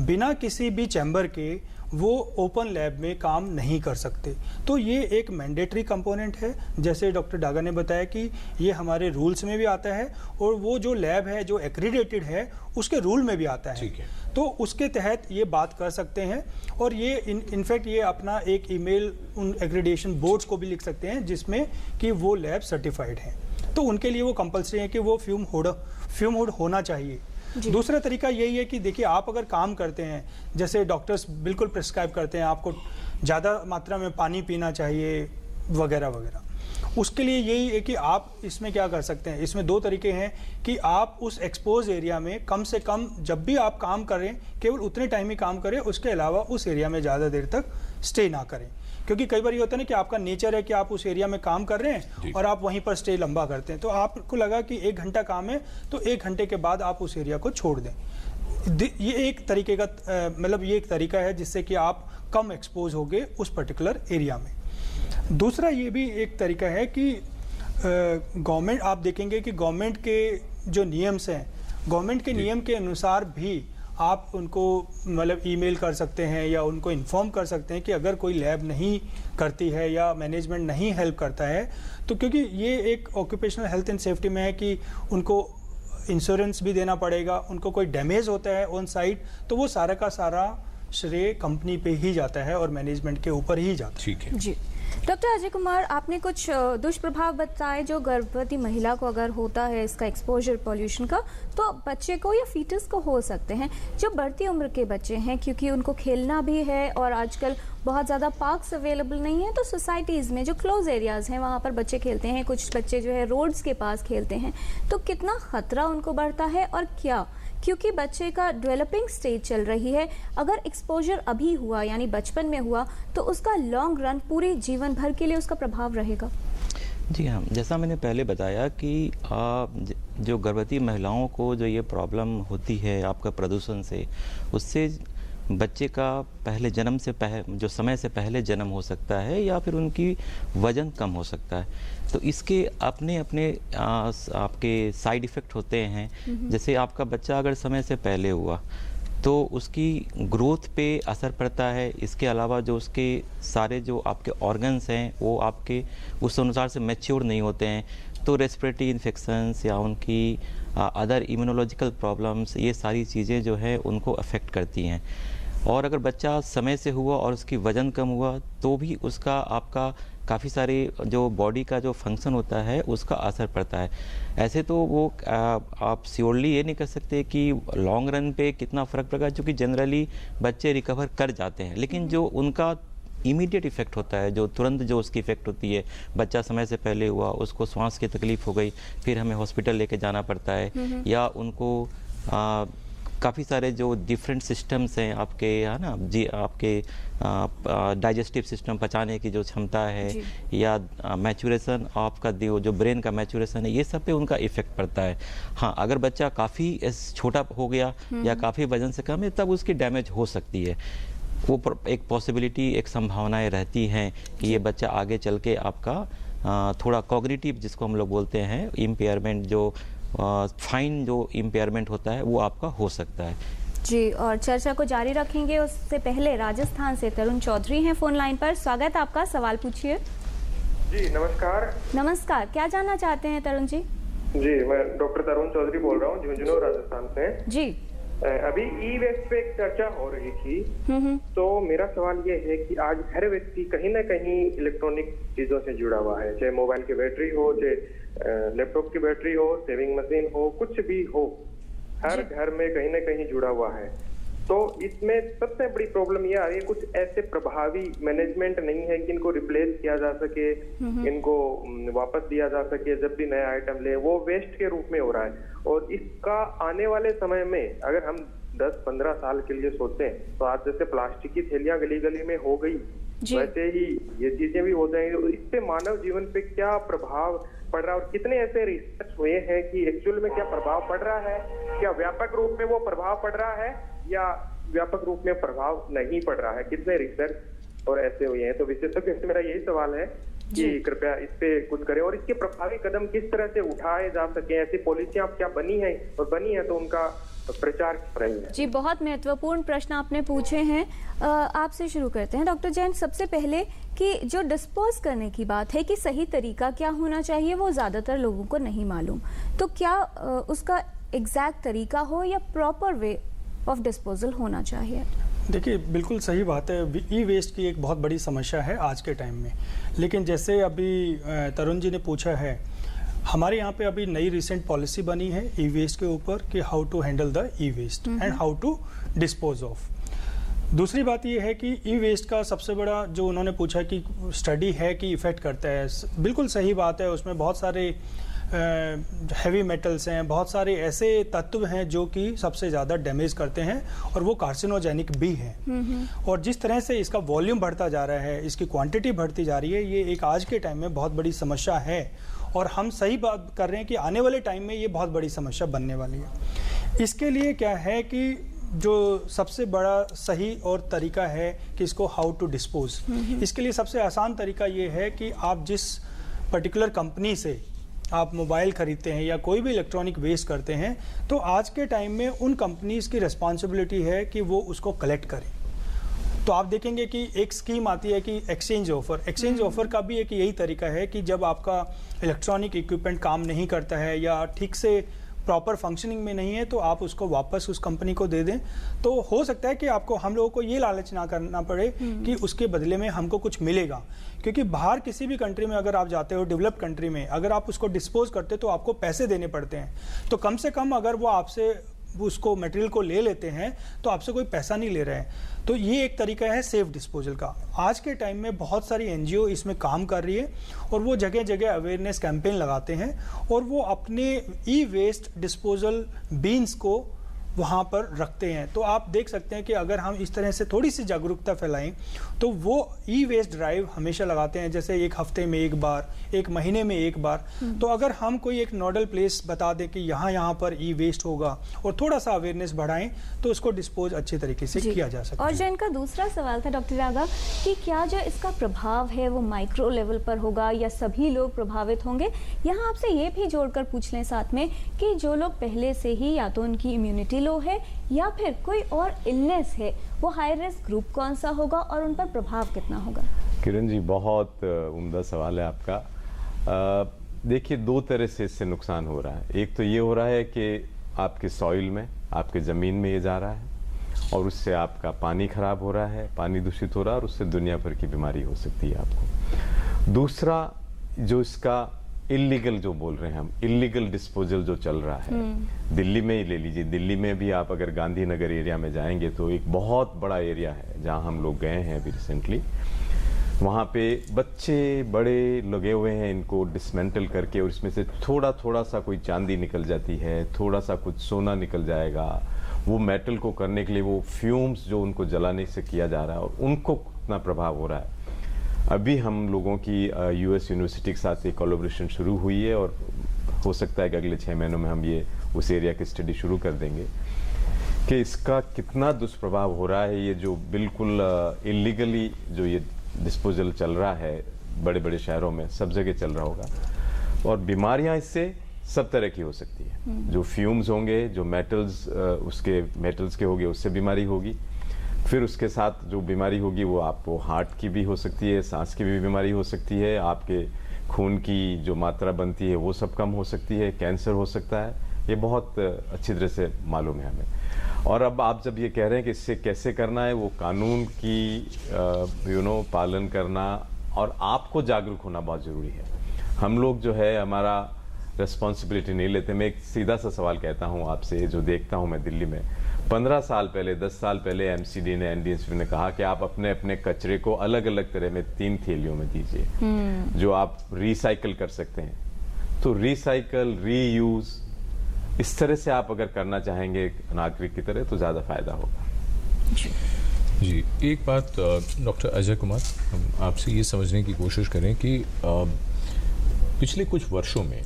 बिना किसी भी चैम्बर के वो ओपन लैब में काम नहीं कर सकते। तो ये एक मैंडेटरी कंपोनेंट है। जैसे डॉक्टर डागा ने बताया कि ये हमारे रूल्स में भी आता है और वो जो लैब है जो एक्रीडेटेड है उसके रूल में भी आता है। तो उसके तहत ये बात कर सकते हैं और ये इनफैक्ट ये अपना एक ईमेल उन एक्रीडेशन बोर्ड्स को भी लिख सकते हैं जिसमें कि वो लैब सर्टिफाइड है। तो उनके लिए वो कंपलसरी है कि वो फ्यूम हुड होना चाहिए। दूसरा तरीका यही है कि देखिए, आप अगर काम करते हैं, जैसे डॉक्टर्स बिल्कुल प्रिस्क्राइब करते हैं आपको ज़्यादा मात्रा में पानी पीना चाहिए वगैरह वगैरह, उसके लिए यही है कि आप इसमें क्या कर सकते हैं, इसमें 2 तरीके हैं कि आप उस एक्सपोज एरिया में कम से कम जब भी आप काम करें केवल उतने टाइम ही काम करें, उसके अलावा उस एरिया में ज़्यादा देर तक स्टे ना करें। क्योंकि कई बार ये होता है ना कि आपका नेचर है कि आप उस एरिया में काम कर रहे हैं और आप वहीं पर स्टे लंबा करते हैं, तो आपको लगा कि 1 घंटा काम है तो 1 घंटे के बाद आप उस एरिया को छोड़ दें। ये एक तरीके का मतलब ये एक तरीका है जिससे कि आप कम एक्सपोज होगे उस पर्टिकुलर एरिया में। दूसरा ये भी एक तरीका है कि गवर्नमेंट, आप देखेंगे कि गवर्नमेंट के जो नियम्स हैं, गवर्नमेंट के नियम के अनुसार भी आप उनको मतलब ईमेल कर सकते हैं या उनको इन्फॉर्म कर सकते हैं कि अगर कोई लैब नहीं करती है या मैनेजमेंट नहीं हेल्प करता है, तो क्योंकि ये एक ऑक्यूपेशनल हेल्थ एंड सेफ्टी में है कि उनको इंश्योरेंस भी देना पड़ेगा, उनको कोई डैमेज होता है ऑन साइट तो वो सारा का सारा श्रेय कंपनी पे ही जाता है और मैनेजमेंट के ऊपर ही जाता है। ठीक है जी। डॉक्टर अजय कुमार, आपने कुछ दुष्प्रभाव बताए जो गर्भवती महिला को अगर होता है इसका एक्सपोजर पॉल्यूशन का, तो बच्चे को या फीटस को हो सकते हैं। जो बढ़ती उम्र के बच्चे हैं, क्योंकि उनको खेलना भी है और आजकल बहुत ज़्यादा पार्क्स अवेलेबल नहीं है, तो सोसाइटीज़ में जो क्लोज एरियाज़ हैं वहाँ पर बच्चे खेलते हैं, कुछ बच्चे जो है रोड्स के पास खेलते हैं, तो कितना खतरा उनको बढ़ता है और क्या, क्योंकि बच्चे का डेवलपिंग स्टेज चल रही है, अगर एक्सपोजर अभी हुआ यानी बचपन में हुआ तो उसका लॉन्ग रन पूरे जीवन भर के लिए उसका प्रभाव रहेगा। जी हाँ, जैसा मैंने पहले बताया कि जो गर्भवती महिलाओं को जो ये प्रॉब्लम होती है आपका प्रदूषण से, उससे बच्चे का पहले जन्म से जो समय से पहले जन्म हो सकता है या फिर उनकी वजन कम हो सकता है। तो इसके अपने अपने आपके साइड इफ़ेक्ट होते हैं। जैसे आपका बच्चा अगर समय से पहले हुआ तो उसकी ग्रोथ पे असर पड़ता है। इसके अलावा जो उसके सारे जो आपके ऑर्गन्स हैं वो आपके उस अनुसार से मैच्योर नहीं होते हैं, तो रेस्पिरेटरी इन्फेक्शंस या उनकी अदर इम्यूनोलॉजिकल प्रॉब्लम्स, ये सारी चीज़ें जो है उनको अफेक्ट करती हैं। और अगर बच्चा समय से हुआ और उसकी वज़न कम हुआ तो भी उसका आपका काफ़ी सारे जो बॉडी का जो फंक्शन होता है उसका असर पड़ता है। ऐसे तो वो आप श्योरली ये नहीं कर सकते कि लॉन्ग रन पे कितना फ़र्क पड़ेगा, क्योंकि जनरली बच्चे रिकवर कर जाते हैं, लेकिन जो उनका इमीडिएट इफेक्ट होता है, जो तुरंत जो उसकी इफेक्ट होती है, बच्चा समय से पहले हुआ, उसको सांस की तकलीफ हो गई, फिर हमें हॉस्पिटल लेके जाना पड़ता है, या उनको काफ़ी सारे जो डिफरेंट सिस्टम्स हैं आपके, है ना जी, आपके डाइजेस्टिव सिस्टम, पचाने की जो क्षमता है, या मैचुरेशन आपका जो ब्रेन का मैचुरेशन है, ये सब पे उनका इफेक्ट पड़ता है। हाँ, अगर बच्चा काफ़ी छोटा हो गया या काफ़ी वजन से कम है तब उसकी डैमेज हो सकती है। वो एक पॉसिबिलिटी, एक संभावनाएं रहती हैं कि ये बच्चा आगे चल के आपका थोड़ा कॉग्निटिव, जिसको हम लोग बोलते हैं इम्पेयरमेंट, जो फाइन जो इम्पेयरमेंट होता है वो आपका हो सकता है। जी, और चर्चा को जारी रखेंगे उससे पहले राजस्थान से तरुण चौधरी हैं फोन लाइन पर। स्वागत है आपका, सवाल पूछिए। जी नमस्कार। नमस्कार, क्या जानना चाहते हैं तरुण जी? जी, मैं डॉक्टर तरुण चौधरी बोल रहा हूँ, झुंझुनू राजस्थान से। जी, अभी ई वेस्ट पे एक चर्चा हो रही थी, तो मेरा सवाल ये है कि आज हर व्यक्ति कहीं ना कहीं इलेक्ट्रॉनिक चीजों से जुड़ा हुआ है, चाहे मोबाइल की बैटरी हो, चाहे लैपटॉप की बैटरी हो, सेविंग मशीन हो, कुछ भी हो, हर घर में कहीं ना कहीं जुड़ा हुआ है। तो इसमें सबसे बड़ी प्रॉब्लम ये आ रही है, कुछ ऐसे प्रभावी मैनेजमेंट नहीं है कि इनको रिप्लेस किया जा सके, इनको वापस दिया जा सके जब भी नया आइटम ले, वो वेस्ट के रूप में हो रहा है। और इसका आने वाले समय में अगर हम 10-15 साल के लिए सोचें तो आज जैसे प्लास्टिक की थैलियां गली गली में हो गई, वैसे ही ये चीजें भी हो जाएंगी। इससे मानव जीवन पे क्या प्रभाव पड़ रहा है, और कितने ऐसे रिसर्च हुए हैं कि एक्चुअल में क्या प्रभाव पड़ रहा है, क्या व्यापक रूप में वो प्रभाव पड़ रहा है या व्यापक रूप में प्रभाव नहीं पड़ रहा है, कितने रिसर्च और ऐसे हुए हैं। तो विशेषज्ञ से मेरा यही सवाल है कि कृपया इस पे कुछ करें और इसके प्रभावी कदम किस तरह से उठाए जा सके, ऐसी पॉलिसियां क्या बनी है, और बनी है तो उनका प्रचार कर रही है। जी, बहुत महत्वपूर्ण प्रश्न आपने पूछे हैं। आपसे शुरू करते हैं डॉक्टर जैन। सबसे पहले कि जो डिस्पोज करने की बात है कि सही तरीका क्या होना चाहिए, वो ज्यादातर लोगों को नहीं मालूम, तो क्या उसका एग्जैक्ट तरीका हो या प्रॉपर वे ऑफ डिस्पोजल होना चाहिए? देखिए, बिल्कुल सही बात है। ई वेस्ट की एक बहुत बड़ी समस्या है आज के टाइम में, लेकिन जैसे अभी तरुण जी ने पूछा है, हमारे यहाँ पे अभी नई रिसेंट पॉलिसी बनी है ई वेस्ट के ऊपर कि how to handle the e waste and how to dispose of. दूसरी बात ये है कि ई वेस्ट का सबसे बड़ा जो उन्होंने पूछा कि स्टडी है कि इफ़ेक्ट करता है, बिल्कुल सही बात है। उसमें बहुत सारे हैवी मेटल्स हैं, बहुत सारे ऐसे तत्व हैं जो कि सबसे ज़्यादा डैमेज करते हैं और वो कार्सिनोजेनिक भी हैं। और जिस तरह से इसका वॉल्यूम बढ़ता जा रहा है, इसकी क्वांटिटी बढ़ती जा रही है, ये एक आज के टाइम में बहुत बड़ी समस्या है। और हम सही बात कर रहे हैं कि आने वाले टाइम में ये बहुत बड़ी समस्या बनने वाली है। इसके लिए क्या है कि जो सबसे बड़ा सही और तरीका है कि इसको हाउ टू डिस्पोज, इसके लिए सबसे आसान तरीका ये है कि आप जिस पर्टिकुलर कंपनी से आप मोबाइल खरीदते हैं या कोई भी इलेक्ट्रॉनिक वेस्ट करते हैं, तो आज के टाइम में उन कंपनीज की रिस्पॉन्सिबिलिटी है कि वो उसको कलेक्ट करें। तो आप देखेंगे कि एक स्कीम आती है कि एक्सचेंज ऑफर। एक्सचेंज ऑफर का भी एक यही तरीका है कि जब आपका इलेक्ट्रॉनिक इक्विपमेंट काम नहीं करता है या ठीक से प्रॉपर फंक्शनिंग में नहीं है, तो आप उसको वापस उस कंपनी को दे दें। तो हो सकता है कि आपको, हम लोगों को ये लालच ना करना पड़े कि उसके बदले में हमको कुछ मिलेगा, क्योंकि बाहर किसी भी कंट्री में अगर आप जाते हो, डेवलप कंट्री में, अगर आप उसको डिस्पोज करते तो आपको पैसे देने पड़ते हैं। तो कम से कम अगर वो आपसे उसको मटेरियल को ले लेते हैं तो आपसे कोई पैसा नहीं ले रहे हैं। तो ये एक तरीका है सेफ डिस्पोजल का। आज के टाइम में बहुत सारी एनजीओ इसमें काम कर रही है और वो जगह जगह अवेयरनेस कैंपेन लगाते हैं और वो अपने ई वेस्ट डिस्पोजल बीन्स को वहाँ पर रखते हैं। तो आप देख सकते हैं कि अगर हम इस तरह से थोड़ी सी जागरूकता फैलाएं तो वो ई वेस्ट ड्राइव हमेशा लगाते हैं, जैसे एक हफ्ते में एक बार, एक महीने में एक बार। तो अगर हम कोई एक नोडल प्लेस बता दें कि यहाँ पर ई वेस्ट होगा और थोड़ा सा अवेयरनेस बढ़ाएं तो उसको डिस्पोज अच्छे तरीके से किया जा सकता है। और जो इनका दूसरा सवाल था डॉक्टर राघव कि क्या जो इसका प्रभाव है वो माइक्रो लेवल पर होगा या सभी लोग प्रभावित होंगे? यहाँ आपसे ये भी जोड़कर पूछ लें साथ में कि जो लोग पहले से ही या तो उनकी इम्यूनिटी लो है या फिर कोई और इलनेस है, वो हाई रिस्क ग्रुप कौन सा होगा और उन पर प्रभाव कितना होगा? किरण जी, बहुत उम्दा सवाल है आपका। देखिए, दो तरह से इससे नुकसान हो रहा है। एक तो ये हो रहा है कि आपके सॉइल में, आपके ज़मीन में ये जा रहा है और उससे आपका पानी खराब हो रहा है, पानी दूषित हो रहा है और उससे दुनिया भर की बीमारी हो सकती है आपको। दूसरा, जो इसका इलीगल जो बोल रहे हैं हम, इलीगल डिस्पोजल जो चल रहा है, दिल्ली में ही ले लीजिए। दिल्ली में भी आप अगर गांधीनगर एरिया में जाएंगे तो एक बहुत बड़ा एरिया है जहां हम लोग गए हैं अभी रिसेंटली। वहाँ पे बच्चे बड़े लगे हुए हैं इनको डिसमेंटल करके, और इसमें से थोड़ा थोड़ा सा कोई चांदी निकल जाती है, थोड़ा सा कुछ सोना निकल जाएगा। वो मेटल को करने के लिए वो फ्यूम्स जो उनको जलाने से किया जा रहा है और उनको कितना प्रभाव हो रहा है। अभी हम लोगों की यूएस यूनिवर्सिटी के साथ एक कोलैबोरेशन शुरू हुई है और हो सकता है कि अगले 6 महीनों में हम ये उस एरिया की स्टडी शुरू कर देंगे कि इसका कितना दुष्प्रभाव हो रहा है। ये जो बिल्कुल इलीगली जो ये डिस्पोजल चल रहा है बड़े बड़े शहरों में, सब जगह चल रहा होगा, और बीमारियां इससे सब तरह की हो सकती है। जो फ्यूम्स होंगे, जो मेटल्स उसके मेटल्स के होंगे, उससे बीमारी होगी। फिर उसके साथ जो बीमारी होगी वो आपको हार्ट की भी हो सकती है, सांस की भी बीमारी हो सकती है, आपके खून की जो मात्रा बनती है वो सब कम हो सकती है, कैंसर हो सकता है। ये बहुत अच्छी तरह से मालूम है हमें। और अब आप जब ये कह रहे हैं कि इससे कैसे करना है, वो कानून की पालन करना और आपको जागरूक होना बहुत ज़रूरी है। हम लोग जो है हमारा रिस्पॉन्सिबिलिटी नहीं लेते। मैं एक सीधा सा सवाल कहता हूँ आपसे, जो देखता हूँ मैं दिल्ली में, 15 साल पहले, 10 साल पहले एमसीडी ने, एनडीएसपी ने कहा कि आप अपने अपने कचरे को अलग अलग तरह में 3 थैलियों में दीजिए जो आप रिसाइकल कर सकते हैं। तो रिसाइकल, रीयूज, इस तरह से आप अगर करना चाहेंगे नागरिक की तरह तो ज़्यादा फायदा होगा। जी, एक बात डॉक्टर अजय कुमार, हम आपसे ये समझने की कोशिश करें कि पिछले कुछ वर्षों में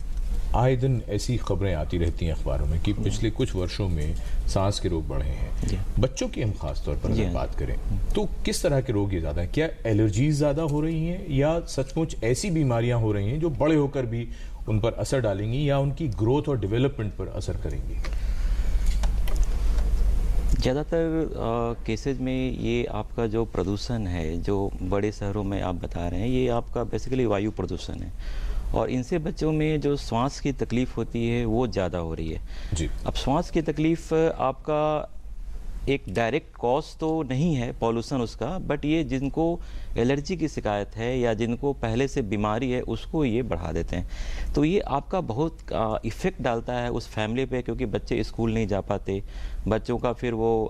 आए दिन ऐसी खबरें आती रहती हैं अखबारों में कि पिछले कुछ वर्षों में सांस के रोग बढ़े हैं। बच्चों की हम खास तौर पर अगर बात करें तो किस तरह के रोग ये ज़्यादा हैं? क्या एलर्जीज ज़्यादा हो रही हैं या सचमुच ऐसी बीमारियां हो रही हैं जो बड़े होकर भी उन पर असर डालेंगी या उनकी ग्रोथ और डेवलपमेंट पर असर करेंगी? ज़्यादातर केसेज में ये आपका जो प्रदूषण है, जो बड़े शहरों में आप बता रहे हैं, ये आपका बेसिकली वायु प्रदूषण है और इनसे बच्चों में जो श्वास की तकलीफ़ होती है वो ज़्यादा हो रही है। जी। अब श्वास की तकलीफ़ आपका एक डायरेक्ट कॉज तो नहीं है पॉल्यूशन उसका, बट ये जिनको एलर्जी की शिकायत है या जिनको पहले से बीमारी है उसको ये बढ़ा देते हैं। तो ये आपका बहुत इफ़ेक्ट डालता है उस फैमिली पे, क्योंकि बच्चे स्कूल नहीं जा पाते, बच्चों का फिर वो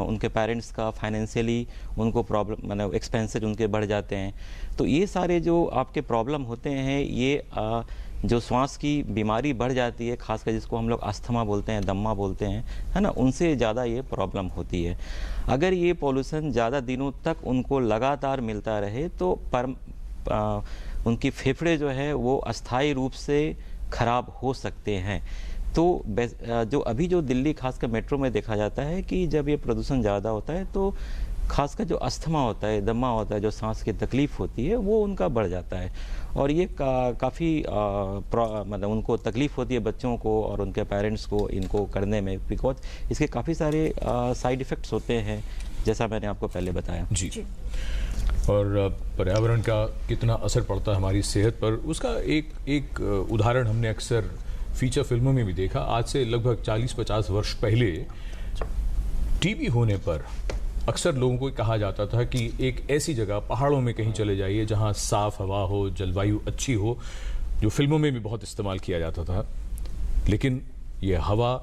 उनके पेरेंट्स का फाइनेंशियली उनको प्रॉब्लम, मतलब एक्सपेंसेस उनके बढ़ जाते हैं। तो ये सारे जो आपके प्रॉब्लम होते हैं, ये जो श्वास की बीमारी बढ़ जाती है, खासकर जिसको हम लोग अस्थमा बोलते हैं, दम्मा बोलते हैं, है ना, उनसे ज़्यादा ये प्रॉब्लम होती है। अगर ये पॉल्यूशन ज़्यादा दिनों तक उनको लगातार मिलता रहे तो उनकी फेफड़े जो है वो अस्थायी रूप से ख़राब हो सकते हैं। तो जो अभी जो दिल्ली खासकर मेट्रो में देखा जाता है कि जब ये प्रदूषण ज़्यादा होता है तो खासकर जो अस्थमा होता है, दमा होता है, जो सांस की तकलीफ़ होती है, वो उनका बढ़ जाता है। और ये काफ़ी मतलब उनको तकलीफ़ होती है बच्चों को और उनके पेरेंट्स को इनको करने में, बिकॉज इसके काफ़ी सारे साइड इफ़ेक्ट्स होते हैं, जैसा मैंने आपको पहले बताया। जी। और पर्यावरण का कितना असर पड़ता है हमारी सेहत पर, उसका एक उदाहरण हमने अक्सर फीचर फिल्मों में भी देखा। आज से लगभग 40-50 वर्ष पहले टीबी होने पर अक्सर लोगों को कहा जाता था कि एक ऐसी जगह पहाड़ों में कहीं चले जाइए जहां साफ हवा हो, जलवायु अच्छी हो, जो फिल्मों में भी बहुत इस्तेमाल किया जाता था। लेकिन ये हवा,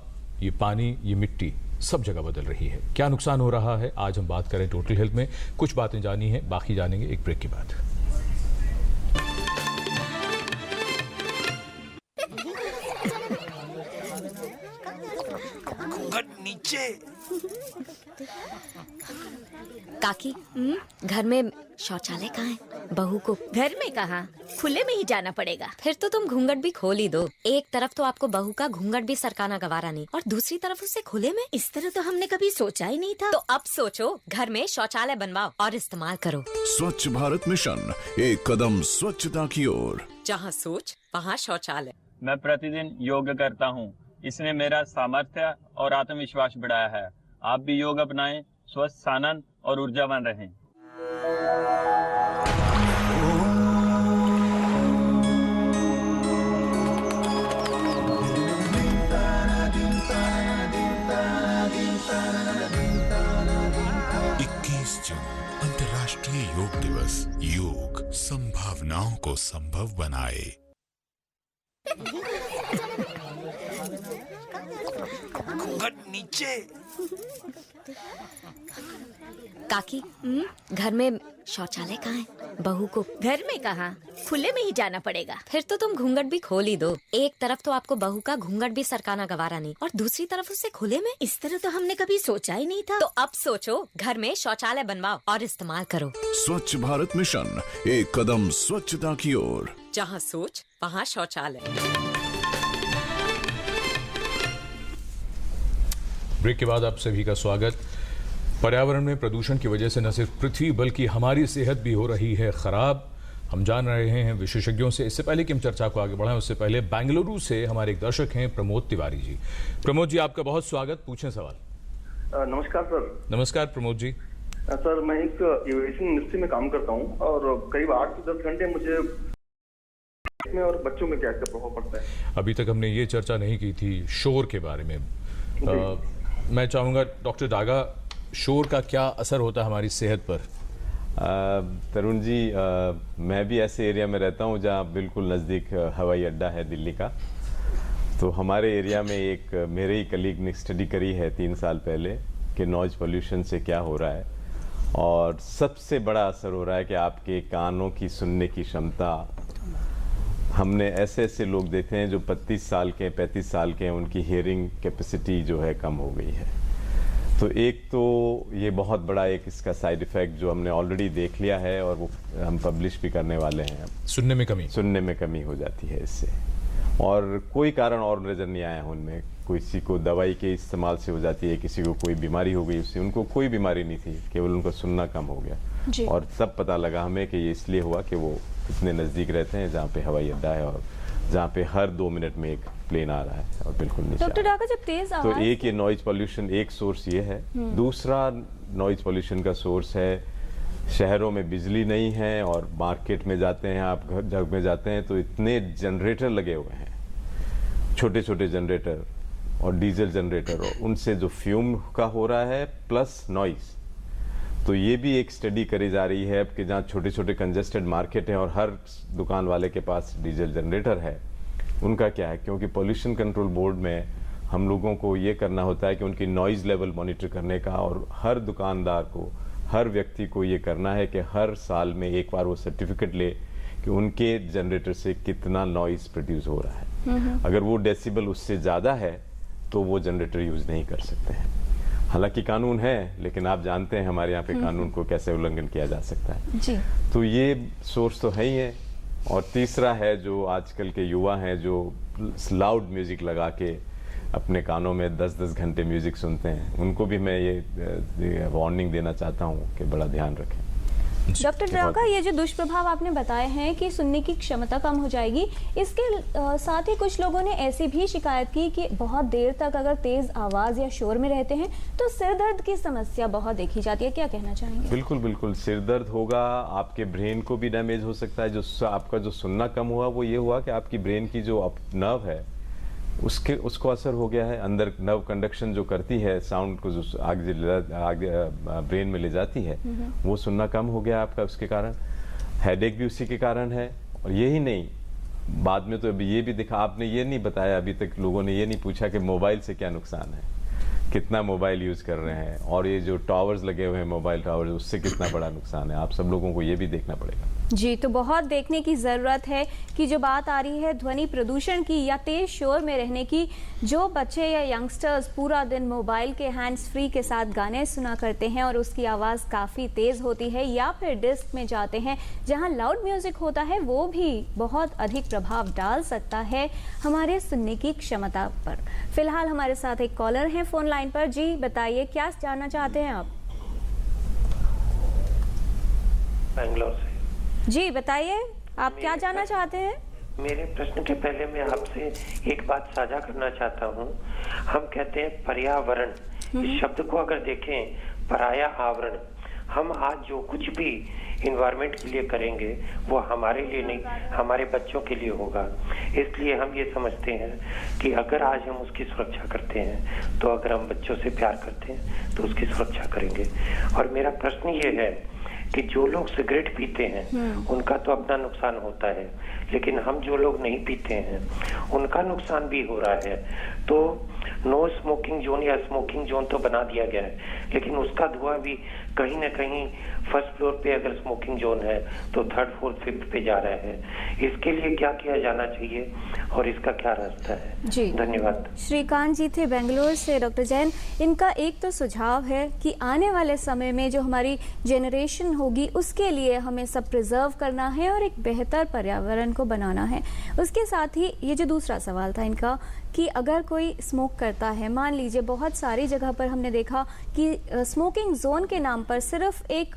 ये पानी, ये मिट्टी सब जगह बदल रही है। क्या नुकसान हो रहा है, आज हम बात करें टोटल हेल्थ में। कुछ बातें जानी है, बाकी जानेंगे एक ब्रेक के बाद। नीचे काकी, घर में शौचालय कहाँ है? बहू को घर में कहाँ, खुले में ही जाना पड़ेगा। फिर तो तुम घूंघट भी खोल ही दो। एक तरफ तो आपको बहू का घूंघट भी सरकाना गवारा नहीं, और दूसरी तरफ उसे खुले में। इस तरह तो हमने कभी सोचा ही नहीं था। तो अब सोचो, घर में शौचालय बनवाओ और इस्तेमाल करो। स्वच्छ भारत मिशन, एक कदम स्वच्छता की ओर। जहाँ सोच वहाँ शौचालय। मैं प्रतिदिन योग करता हूँ, इसने मेरा सामर्थ्य और आत्मविश्वास बढ़ाया है। आप भी योग अपनाएं, स्वस्थ, आनंद और ऊर्जावान रहें। अंतर्राष्ट्रीय योग दिवस। योग संभावनाओं को संभव बनाए। नीचे काकी, घर में शौचालय कहाँ है? बहू को घर में कहाँ, खुले में ही जाना पड़ेगा। फिर तो तुम घूंघट भी खोल ही दो। एक तरफ तो आपको बहू का घूंघट भी सरकाना गवारा नहीं, और दूसरी तरफ उसे खुले में। इस तरह तो हमने कभी सोचा ही नहीं था। तो अब सोचो, घर में शौचालय बनवाओ और इस्तेमाल करो। स्वच्छ भारत मिशन, एक कदम स्वच्छता की ओर। जहाँ सोच वहाँ शौचालय। ब्रेक के बाद आप सभी का स्वागत। पर्यावरण में प्रदूषण की वजह से न सिर्फ पृथ्वी बल्कि हमारी सेहत भी हो रही है खराब। हम जान रहे हैं विशेषज्ञों से। इससे पहले कि हम चर्चा को आगे बढ़ाएं, उससे पहले बेंगलुरु से हमारे एक दर्शक हैं प्रमोद तिवारी जी। प्रमोद जी, आपका बहुत स्वागत। पूछें सवाल। नमस्कार सर। नमस्कार प्रमोद जी। सर, मैं एक एविएशन इंडस्ट्री में काम करता हूँ और करीब 8 से 10 घंटे मुझे में और बच्चों में क्या प्रभाव पड़ता है। अभी तक हमने ये चर्चा नहीं की थी शोर के बारे में। मैं चाहूँगा डॉक्टर डागा, शोर का क्या असर होता है हमारी सेहत पर? तरुण जी, मैं भी ऐसे एरिया में रहता हूँ जहाँ बिल्कुल नज़दीक हवाई अड्डा है दिल्ली का। तो हमारे एरिया में एक मेरे ही कलीग ने स्टडी करी है 3 साल पहले कि नॉइज पोल्यूशन से क्या हो रहा है, और सबसे बड़ा असर हो रहा है कि आपके कानों की सुनने की क्षमता। हमने ऐसे ऐसे लोग देखे हैं जो 35 साल के 35 साल के हैं, उनकी हियरिंग कैपेसिटी जो है कम हो गई है। तो एक तो ये बहुत बड़ा एक इसका साइड इफ़ेक्ट जो हमने ऑलरेडी देख लिया है और वो हम पब्लिश भी करने वाले हैं। सुनने में कमी हो जाती है इससे, और कोई कारण और नज़र नहीं आया उनमें। किसी को दवाई के इस्तेमाल से हो जाती है, किसी को कोई बीमारी हो गई उससे। उनको कोई बीमारी नहीं थी, केवल उनको सुनना कम हो गया। और तब पता लगा हमें कि ये इसलिए हुआ कि वो इतने नज़दीक रहते हैं जहाँ पे हवाई अड्डा है और जहाँ पे हर 2 मिनट में एक प्लेन आ रहा है और बिल्कुल नीचे। डॉक्टर डागा, जब तेज आवाज, तो एक ये नॉइज पोल्यूशन एक सोर्स ये है। दूसरा नॉइज पोल्यूशन का सोर्स है, शहरों में बिजली नहीं है और मार्केट में जाते हैं आप, घर में जाते हैं तो इतने जनरेटर लगे हुए हैं, छोटे छोटे जनरेटर, और डीजल जनरेटर हो, उनसे जो फ्यूम का हो रहा है प्लस नॉइस, तो ये भी एक स्टडी करी जा रही है कि जहाँ छोटे छोटे कंजेस्टेड मार्केट हैं और हर दुकान वाले के पास डीजल जनरेटर है, उनका क्या है, क्योंकि पोल्यूशन कंट्रोल बोर्ड में हम लोगों को ये करना होता है कि उनकी नॉइज़ लेवल मॉनिटर करने का, और हर दुकानदार को, हर व्यक्ति को ये करना है कि हर साल में एक बार वो सर्टिफिकेट ले कि उनके जनरेटर से कितना नॉइज़ प्रोड्यूस हो रहा है। अगर वो डेसिबल उससे ज़्यादा है तो वो जनरेटर यूज़ नहीं कर सकते हैं। हालांकि कानून है, लेकिन आप जानते हैं हमारे यहाँ पे कानून को कैसे उल्लंघन किया जा सकता है जी। तो ये सोर्स तो है ही है। और तीसरा है जो आजकल के युवा हैं जो लाउड म्यूजिक लगा के अपने कानों में 10-10 घंटे म्यूजिक सुनते हैं, उनको भी मैं ये वार्निंग देना चाहता हूँ कि बड़ा ध्यान रखें। डॉक्टर ड्राका, ये जो दुष्प्रभाव आपने बताए हैं कि सुनने की क्षमता कम हो जाएगी, इसके साथ ही कुछ लोगों ने ऐसी भी शिकायत की कि बहुत देर तक अगर तेज आवाज या शोर में रहते हैं तो सिर दर्द की समस्या बहुत देखी जाती है, क्या कहना चाहेंगे? बिल्कुल बिल्कुल, सिर दर्द होगा, आपके ब्रेन को भी डैमेज हो सकता है। जो आपका जो सुनना कम हुआ वो ये हुआ कि आपकी ब्रेन की जो नर्व है उसको असर हो गया है। अंदर नर्व कंडक्शन जो करती है साउंड को, जो आगे ब्रेन में ले जाती है, वो सुनना कम हो गया आपका, उसके कारण। हेडेक भी उसी के कारण है। और यही नहीं, बाद में तो अभी ये भी दिखा, आपने ये नहीं बताया अभी तक, लोगों ने ये नहीं पूछा कि मोबाइल से क्या नुकसान है, कितना मोबाइल यूज कर रहे हैं, और ये जो टावर्स लगे हुए हैं मोबाइल टावर्स, उससे कितना बड़ा नुकसान है। आप सब लोगों को ये भी देखना पड़ेगा। जी, तो बहुत देखने की ज़रूरत है कि जो बात आ रही है ध्वनि प्रदूषण की या तेज शोर में रहने की, जो बच्चे या यंगस्टर्स पूरा दिन मोबाइल के हैंड्स फ्री के साथ गाने सुना करते हैं और उसकी आवाज़ काफ़ी तेज़ होती है, या फिर डिस्क में जाते हैं जहां लाउड म्यूज़िक होता है, वो भी बहुत अधिक प्रभाव डाल सकता है हमारे सुनने की क्षमता पर। फिलहाल हमारे साथ एक कॉलर हैं फ़ोन लाइन पर। जी बताइए, क्या जानना चाहते हैं आप? बेंगलोर से। जी बताइए, आप क्या जानना चाहते हैं? मेरे प्रश्न के पहले मैं आपसे एक बात साझा करना चाहता हूँ। हम कहते हैं पर्यावरण, इस शब्द को अगर देखें, पराया आवरण, हम आज जो कुछ भी इन्वायरमेंट के लिए करेंगे वो हमारे लिए नहीं, हमारे बच्चों के लिए होगा। इसलिए हम ये समझते हैं कि अगर आज हम उसकी सुरक्षा करते हैं तो अगर हम बच्चों से प्यार करते हैं तो उसकी सुरक्षा करेंगे। और मेरा प्रश्न ये है कि जो लोग सिगरेट पीते हैं उनका तो अपना नुकसान होता है, लेकिन हम जो लोग नहीं पीते हैं उनका नुकसान भी हो रहा है। तो नो स्मोकिंग जोन या स्मोकिंग जोन तो बना दिया गया है, लेकिन उसका धुआं भी कहीं ना कहीं फर्स्ट फ्लोर पे अगर स्मोकिंग जोन है तो थर्ड फोर्थ फिफ्थ पे जा रहा है। इसके लिए क्या किया जाना चाहिए और इसका क्या रास्ता है? जी धन्यवाद। श्रीकांत जी थे बेंगलोर से। डॉक्टर जैन, इनका एक तो सुझाव है कि आने वाले समय में जो हमारी जेनरेशन होगी उसके लिए हमें सब प्रिजर्व करना है और एक बेहतर पर्यावरण को बनाना है। उसके साथ ही ये जो दूसरा सवाल था इनका कि अगर कोई स्मोक करता है, मान लीजिए बहुत सारी जगह पर हमने देखा कि स्मोकिंग जोन के नाम पर सिर्फ एक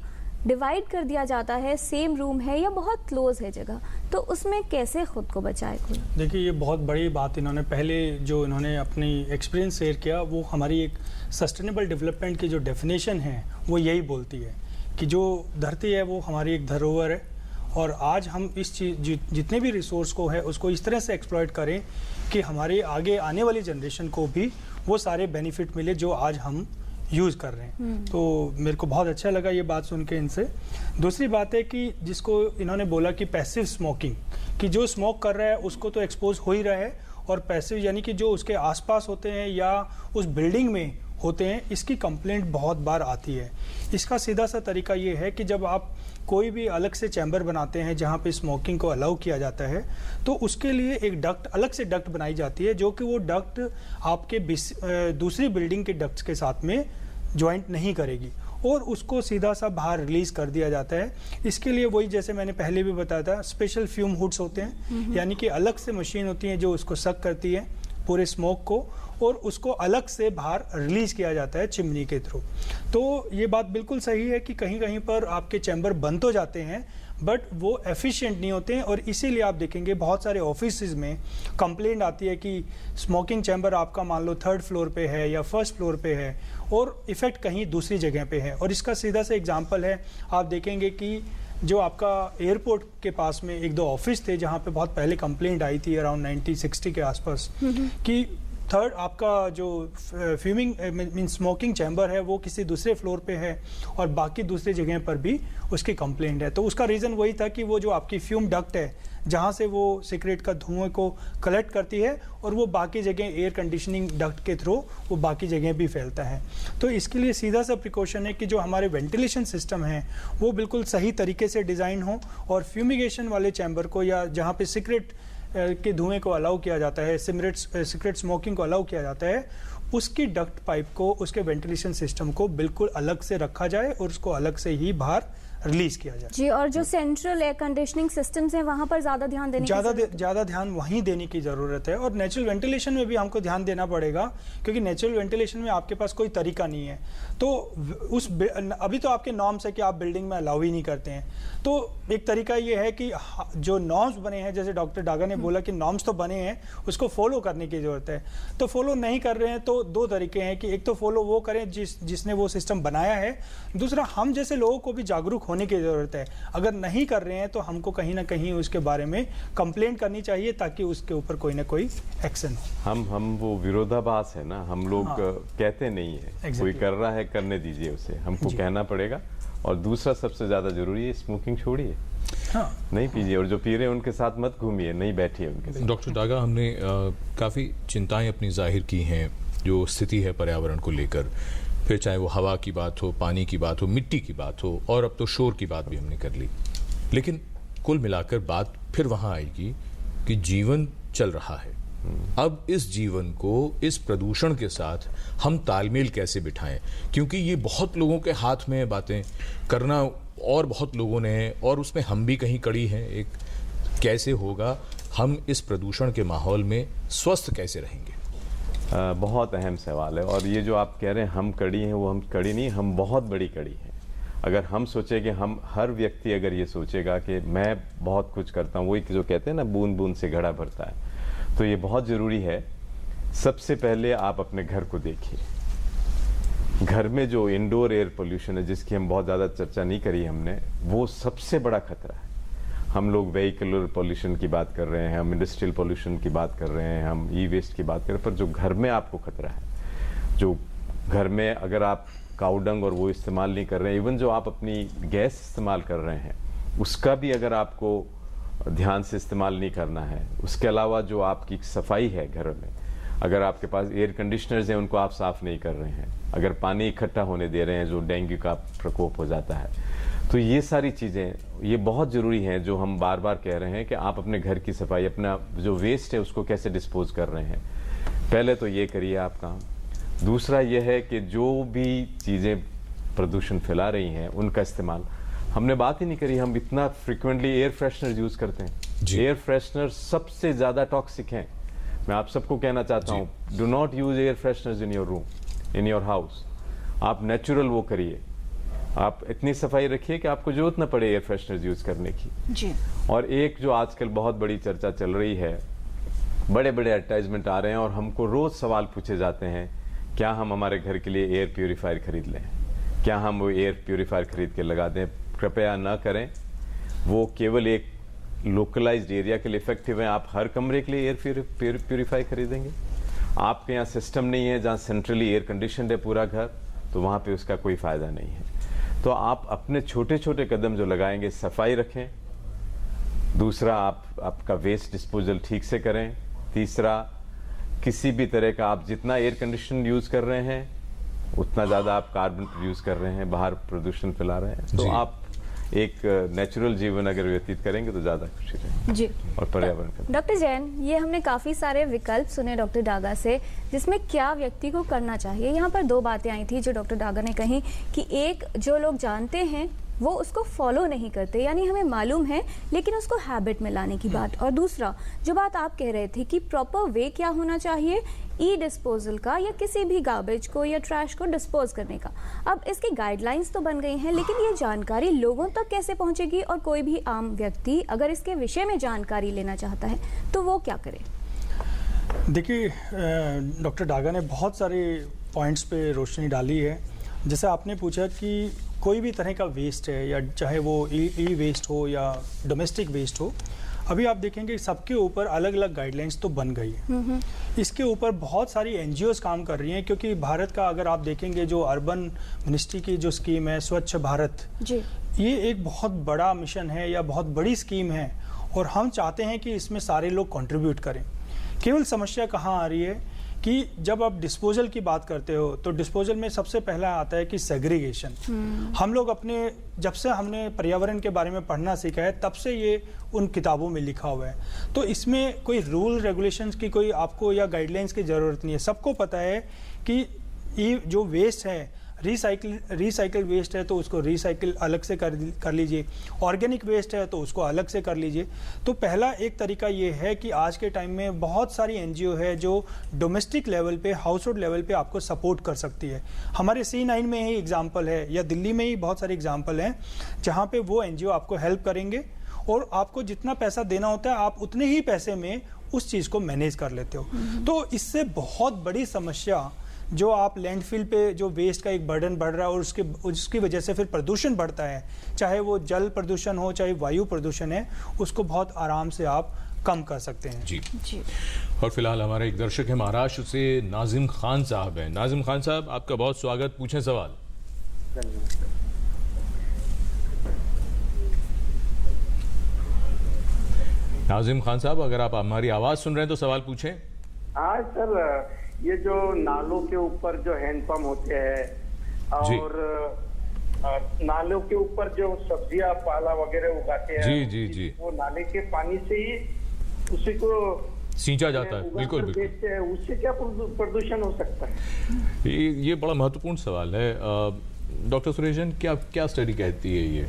डिवाइड कर दिया जाता है, सेम रूम है या बहुत क्लोज है जगह, तो उसमें कैसे खुद को बचाए कोई? देखिए, ये बहुत बड़ी बात इन्होंने पहले जो इन्होंने अपनी एक्सपीरियंस शेयर किया, वो हमारी एक सस्टेनेबल डेवलपमेंट की जो डेफिनेशन है वो यही बोलती है कि जो धरती है वो हमारी एक धरोहर है, और आज हम इस चीज जितने भी रिसोर्स को है उसको इस तरह से एक्सप्लॉइट करें कि हमारे आगे आने वाली जनरेशन को भी वो सारे बेनिफिट मिले जो आज हम यूज़ कर रहे हैं। तो मेरे को बहुत अच्छा लगा ये बात सुन के इनसे। दूसरी बात है कि जिसको इन्होंने बोला कि पैसिव स्मोकिंग, कि जो स्मोक कर रहा है उसको तो एक्सपोज हो ही रहा है, और पैसिव यानी कि जो उसके आसपास होते हैं या उस बिल्डिंग में होते हैं, इसकी कंप्लेंट बहुत बार आती है। इसका सीधा सा तरीका ये है कि जब आप कोई भी अलग से चैम्बर बनाते हैं जहाँ पे स्मोकिंग को अलाउ किया जाता है, तो उसके लिए एक डक्ट, अलग से डक्ट बनाई जाती है, जो कि वो डक्ट आपके दूसरी बिल्डिंग के डक्ट्स के साथ में ज्वाइंट नहीं करेगी, और उसको सीधा सा बाहर रिलीज कर दिया जाता है। इसके लिए वही, जैसे मैंने पहले भी बताया था, स्पेशल फ्यूम हुड्स होते हैं, यानी कि अलग से मशीन होती है जो उसको सक करती है पूरे स्मोक को, और उसको अलग से बाहर रिलीज किया जाता है चिमनी के थ्रू। तो ये बात बिल्कुल सही है कि कहीं कहीं पर आपके चैम्बर बंद तो जाते हैं, बट वो एफिशिएंट नहीं होते हैं, और इसीलिए आप देखेंगे बहुत सारे ऑफिसेज में कंप्लेंट आती है कि स्मोकिंग चैम्बर आपका मान लो 3rd फ्लोर पे है या 1st फ्लोर पे है, और इफेक्ट कहीं दूसरी जगह पे है। और इसका सीधा सा एग्जांपल है, आप देखेंगे कि जो आपका एयरपोर्ट के पास में 1-2 ऑफिस थे जहाँ पे बहुत पहले कंप्लेंट आई थी अराउंड 1960 के आसपास, कि थर्ड आपका जो फ्यूमिंग मीन स्मोकिंग चैम्बर है वो किसी दूसरे फ्लोर पे है और बाकी दूसरी जगह पर भी उसकी कंप्लेंट है। तो उसका रीज़न वही था कि वो जो आपकी फ्यूम डक्ट है जहाँ से वो सिगरेट का धुएं को कलेक्ट करती है और वो बाकी जगह एयर कंडीशनिंग डक्ट के थ्रू वो बाकी जगह भी फैलता है। तो इसके लिए सीधा सा प्रिकॉशन है कि जो हमारे वेंटिलेशन सिस्टम है वो बिल्कुल सही तरीके से डिज़ाइन हो और फ्यूमिगेशन वाले चैम्बर को या जहाँ पे सिगरेट के धुएं को अलाउ किया जाता है, सिगरेट स्मोकिंग को अलाउ किया जाता है, उसकी डक्ट पाइप को, उसके वेंटिलेशन सिस्टम को बिल्कुल अलग से रखा जाए और उसको अलग से ही बाहर रिलीज किया जाए। जी, और जो सेंट्रल एयर कंडीशनिंग सिस्टम्स हैं वहां पर ज्यादा ध्यान देने ज़्यादा ध्यान वहीं देने की ज़रूरत है। और नेचुरल वेंटिलेशन में भी हमको ध्यान देना पड़ेगा क्योंकि नेचुरल वेंटिलेशन में आपके पास कोई तरीका नहीं है। तो अभी तो आपके नॉर्म्स है कि आप बिल्डिंग में अलाउ ही नहीं करते हैं। तो एक तरीका ये है कि जो नॉर्म्स बने हैं, जैसे डॉक्टर डागा ने बोला कि नॉर्म्स तो बने हैं, उसको फॉलो करने की ज़रूरत है। तो फॉलो नहीं कर रहे हैं तो दो तरीके हैं कि एक तो फॉलो वो करें जिसने वो सिस्टम बनाया है, दूसरा हम जैसे लोगों को भी जागरूक होने की ज़रूरत है। अगर नहीं कर रहे हैं तो हमको कहीं ना कहीं उसके बारे में कंप्लेंट करनी चाहिए ताकि उसके ऊपर कोई ना कोई एक्शन हो। हम वो विरोधाभास है ना, हम लोग कहते नहीं है, कोई कर रहा है करने दीजिए उसे, हमको कहना पड़ेगा। और दूसरा सबसे ज्यादा जरूरी है, स्मोकिंग छोड़िए, नहीं पीजिए, और जो पी रहे हैं उनके साथ मत घूमिए, नहीं बैठिए उनके साथ। डॉक्टर डागा, हमने काफ़ी चिंताएं अपनी जाहिर की हैं जो स्थिति है पर्यावरण को लेकर, फिर चाहे वो हवा की बात हो, पानी की बात हो, मिट्टी की बात हो, और अब तो शोर की बात भी हमने कर ली। लेकिन कुल मिलाकर बात फिर वहाँ आएगी कि जीवन चल रहा है। अब इस जीवन को इस प्रदूषण के साथ हम तालमेल कैसे बिठाएं, क्योंकि ये बहुत लोगों के हाथ में बातें करना, और बहुत लोगों ने, और उसमें हम भी कहीं कड़ी हैं। एक कैसे होगा, हम इस प्रदूषण के माहौल में स्वस्थ कैसे रहेंगे? बहुत अहम सवाल है। और ये जो आप कह रहे हैं हम कड़ी हैं, वो हम कड़ी नहीं, हम बहुत बड़ी कड़ी हैं। अगर हम सोचे कि हम हर व्यक्ति अगर ये सोचेगा कि मैं बहुत कुछ करता हूँ, वही जो कहते हैं ना बूंद बूंद से घड़ा भरता है, तो ये बहुत ज़रूरी है। सबसे पहले आप अपने घर को देखिए। घर में जो इंडोर एयर पोल्यूशन है, जिसकी हम बहुत ज़्यादा चर्चा नहीं करी हमने, वो सबसे बड़ा खतरा है। हम लोग व्हीकलर पोल्यूशन की बात कर रहे हैं, हम इंडस्ट्रियल पोल्यूशन की बात कर रहे हैं, हम ई वेस्ट की बात कर रहे हैं, पर जो घर में आपको खतरा है, जो घर में अगर आप काउडंग और वो इस्तेमाल नहीं कर रहे हैं, इवन जो आप अपनी गैस इस्तेमाल कर रहे हैं उसका भी अगर आपको ध्यान से इस्तेमाल नहीं करना है, उसके अलावा जो आपकी सफाई है घर में, अगर आपके पास एयर कंडीशनर्स हैं उनको आप साफ़ नहीं कर रहे हैं, अगर पानी इकट्ठा होने दे रहे हैं जो डेंगू का प्रकोप हो जाता है, तो ये सारी चीज़ें ये बहुत ज़रूरी हैं जो हम बार बार कह रहे हैं कि आप अपने घर की सफाई, अपना जो वेस्ट है उसको कैसे डिस्पोज कर रहे हैं, पहले तो ये करिए आप काम। दूसरा ये है कि जो भी चीज़ें प्रदूषण फैला रही हैं उनका इस्तेमाल, हमने बात ही नहीं करी, हम इतना फ्रिक्वेंटली एयर फ्रेशनर यूज़ करते हैं। एयर फ्रेशनर सबसे ज़्यादा टॉक्सिक हैं। मैं आप सबको कहना चाहता हूँ, do not use air fresheners in your room, in your house. आप नेचुरल वो करिए, आप इतनी सफाई रखिए कि आपको जरूरत ना पड़े एयर फ्रेशनर्स यूज करने की जी। और एक जो आजकल बहुत बड़ी चर्चा चल रही है, बड़े बड़े एडवर्टाइजमेंट आ रहे हैं और हमको रोज सवाल पूछे जाते हैं, क्या हम हमारे घर के लिए एयर प्यूरिफायर खरीद लें, क्या हम वो एयर प्यूरिफायर खरीद के लगा दें? कृपया ना करें। वो केवल एक लोकलाइज्ड एरिया के लिए इफेक्टिव है। आप हर कमरे के लिए एयर प्यूरिफायर खरीदेंगे? आपके यहाँ सिस्टम नहीं है जहाँ सेंट्रली एयर कंडीशनड है पूरा घर, तो वहाँ पे उसका कोई फायदा नहीं है। तो आप अपने छोटे छोटे कदम जो लगाएंगे, सफाई रखें। दूसरा, आपका वेस्ट डिस्पोजल ठीक से करें। तीसरा, किसी भी तरह का आप जितना एयर कंडीशन यूज कर रहे हैं उतना ज़्यादा आप कार्बन यूज कर रहे हैं, बाहर प्रदूषण फैला रहे हैं, तो आप एक नेचुरल जीवन अगर व्यतीत करेंगे तो ज़्यादा खुशी रहेगी जी। और पर्यावरण का। डॉक्टर जैन, ये हमने काफ़ी सारे विकल्प सुने डॉक्टर डागा से, जिसमें क्या व्यक्ति को करना चाहिए। यहाँ पर दो बातें आई थी जो डॉक्टर डागा ने कही कि एक, जो लोग जानते हैं वो उसको फॉलो नहीं करते, यानी हमें मालूम है लेकिन उसको हैबिट में लाने की बात। और दूसरा, जो बात आप कह रहे थे कि प्रॉपर वे क्या होना चाहिए ई डिस्पोजल का, या किसी भी गार्बेज को या ट्रैश को डिस्पोज करने का। अब इसकी गाइडलाइंस तो बन गई हैं, लेकिन ये जानकारी लोगों तक कैसे पहुंचेगी? और कोई भी आम व्यक्ति अगर इसके विषय में जानकारी लेना चाहता है तो वो क्या करे? देखिए, डॉक्टर डागा ने बहुत सारे पॉइंट्स पे रोशनी डाली है। जैसे आपने पूछा कि कोई भी तरह का वेस्ट है, या चाहे वो ई वेस्ट हो या डोमेस्टिक वेस्ट हो, अभी आप देखेंगे सबके ऊपर अलग अलग गाइडलाइंस तो बन गई है। इसके ऊपर बहुत सारी एनजीओज काम कर रही हैं, क्योंकि भारत का अगर आप देखेंगे जो अर्बन मिनिस्ट्री की जो स्कीम है स्वच्छ भारत जी, ये एक बहुत बड़ा मिशन है या बहुत बड़ी स्कीम है, और हम चाहते हैं कि इसमें सारे लोग कंट्रीब्यूट करें। केवल समस्या कहाँ आ रही है कि जब आप डिस्पोजल की बात करते हो तो डिस्पोजल में सबसे पहला आता है कि सेग्रीगेशन। हम लोग जब से हमने पर्यावरण के बारे में पढ़ना सीखा है तब से ये उन किताबों में लिखा हुआ है, तो इसमें कोई रूल रेगुलेशंस की कोई आपको या गाइडलाइंस की ज़रूरत नहीं है। सबको पता है कि ये जो वेस्ट है रिसाइकिल वेस्ट है तो उसको रिसाइकिल अलग से कर लीजिए, ऑर्गेनिक वेस्ट है तो उसको अलग से कर लीजिए। तो पहला एक तरीका ये है कि आज के टाइम में बहुत सारी एनजीओ है जो डोमेस्टिक लेवल पे, हाउस होल्ड लेवल पे आपको सपोर्ट कर सकती है। हमारे C9 में ही एग्जाम्पल है, या दिल्ली में ही बहुत सारे एग्जाम्पल हैं जहाँ पे वो एनजीओ आपको हेल्प करेंगे, और आपको जितना पैसा देना होता है आप उतने ही पैसे में उस चीज़ को मैनेज कर लेते हो। तो इससे बहुत बड़ी समस्या जो आप लैंडफिल पे जो वेस्ट का एक बर्डन बढ़ रहा है और उसकी वजह से फिर प्रदूषण बढ़ता है, चाहे वो जल प्रदूषण हो चाहे वायु प्रदूषण है, उसको बहुत आराम से आप कम कर सकते हैं। जी। और फिलहाल हमारे एक दर्शक है महाराष्ट्र से, नाजिम खान साहब हैं। नाजिम खान साहब, आपका बहुत स्वागत, पूछें सवाल। नाजिम खान साहब, अगर आप हमारी आवाज सुन रहे हैं तो सवाल पूछें। हाँ सर, ये जो नालों के ऊपर जो हैंडपंप होते हैं और नालों के ऊपर जो सब्जियां पाला वगैरह उगाते हैं, जी, वो नाले के पानी से ही उसी को सींचा जाता है। बिल्कुल बिल्कुल। उससे क्या प्रदूषण हो सकता है? ये बड़ा महत्वपूर्ण सवाल है। डॉक्टर सुरेशन, क्या स्टडी कहती है ये?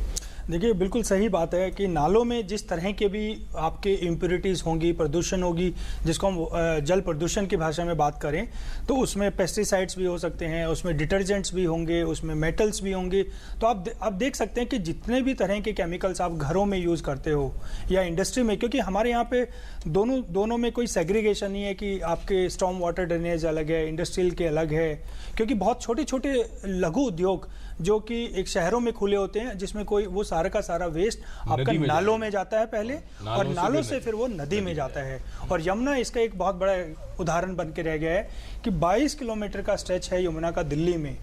देखिए, बिल्कुल सही बात है कि नालों में जिस तरह के भी आपके इम्प्योरिटीज़ होंगी, प्रदूषण होगी, जिसको हम जल प्रदूषण की भाषा में बात करें तो उसमें पेस्टिसाइड्स भी हो सकते हैं, उसमें डिटर्जेंट्स भी होंगे, उसमें मेटल्स भी होंगे। तो आप देख सकते हैं कि जितने भी तरह के केमिकल्स आप घरों में यूज़ करते हो या इंडस्ट्री में, क्योंकि हमारे यहाँ पे दोनों में कोई सेग्रीगेशन नहीं है कि आपके स्टॉर्म वाटर ड्रेनेज अलग है, इंडस्ट्रियल के अलग है, क्योंकि बहुत छोटे छोटे लघु उद्योग जो कि एक शहरों में खुले होते हैं जिसमें कोई वो सारा का सारा वेस्ट आपका नालों में जाता है पहले, और नालों से फिर वो नदी में जाता है। और यमुना इसका एक बहुत बड़ा उदाहरण बन के रह गया है कि 22 किलोमीटर का स्ट्रेच है यमुना का दिल्ली में,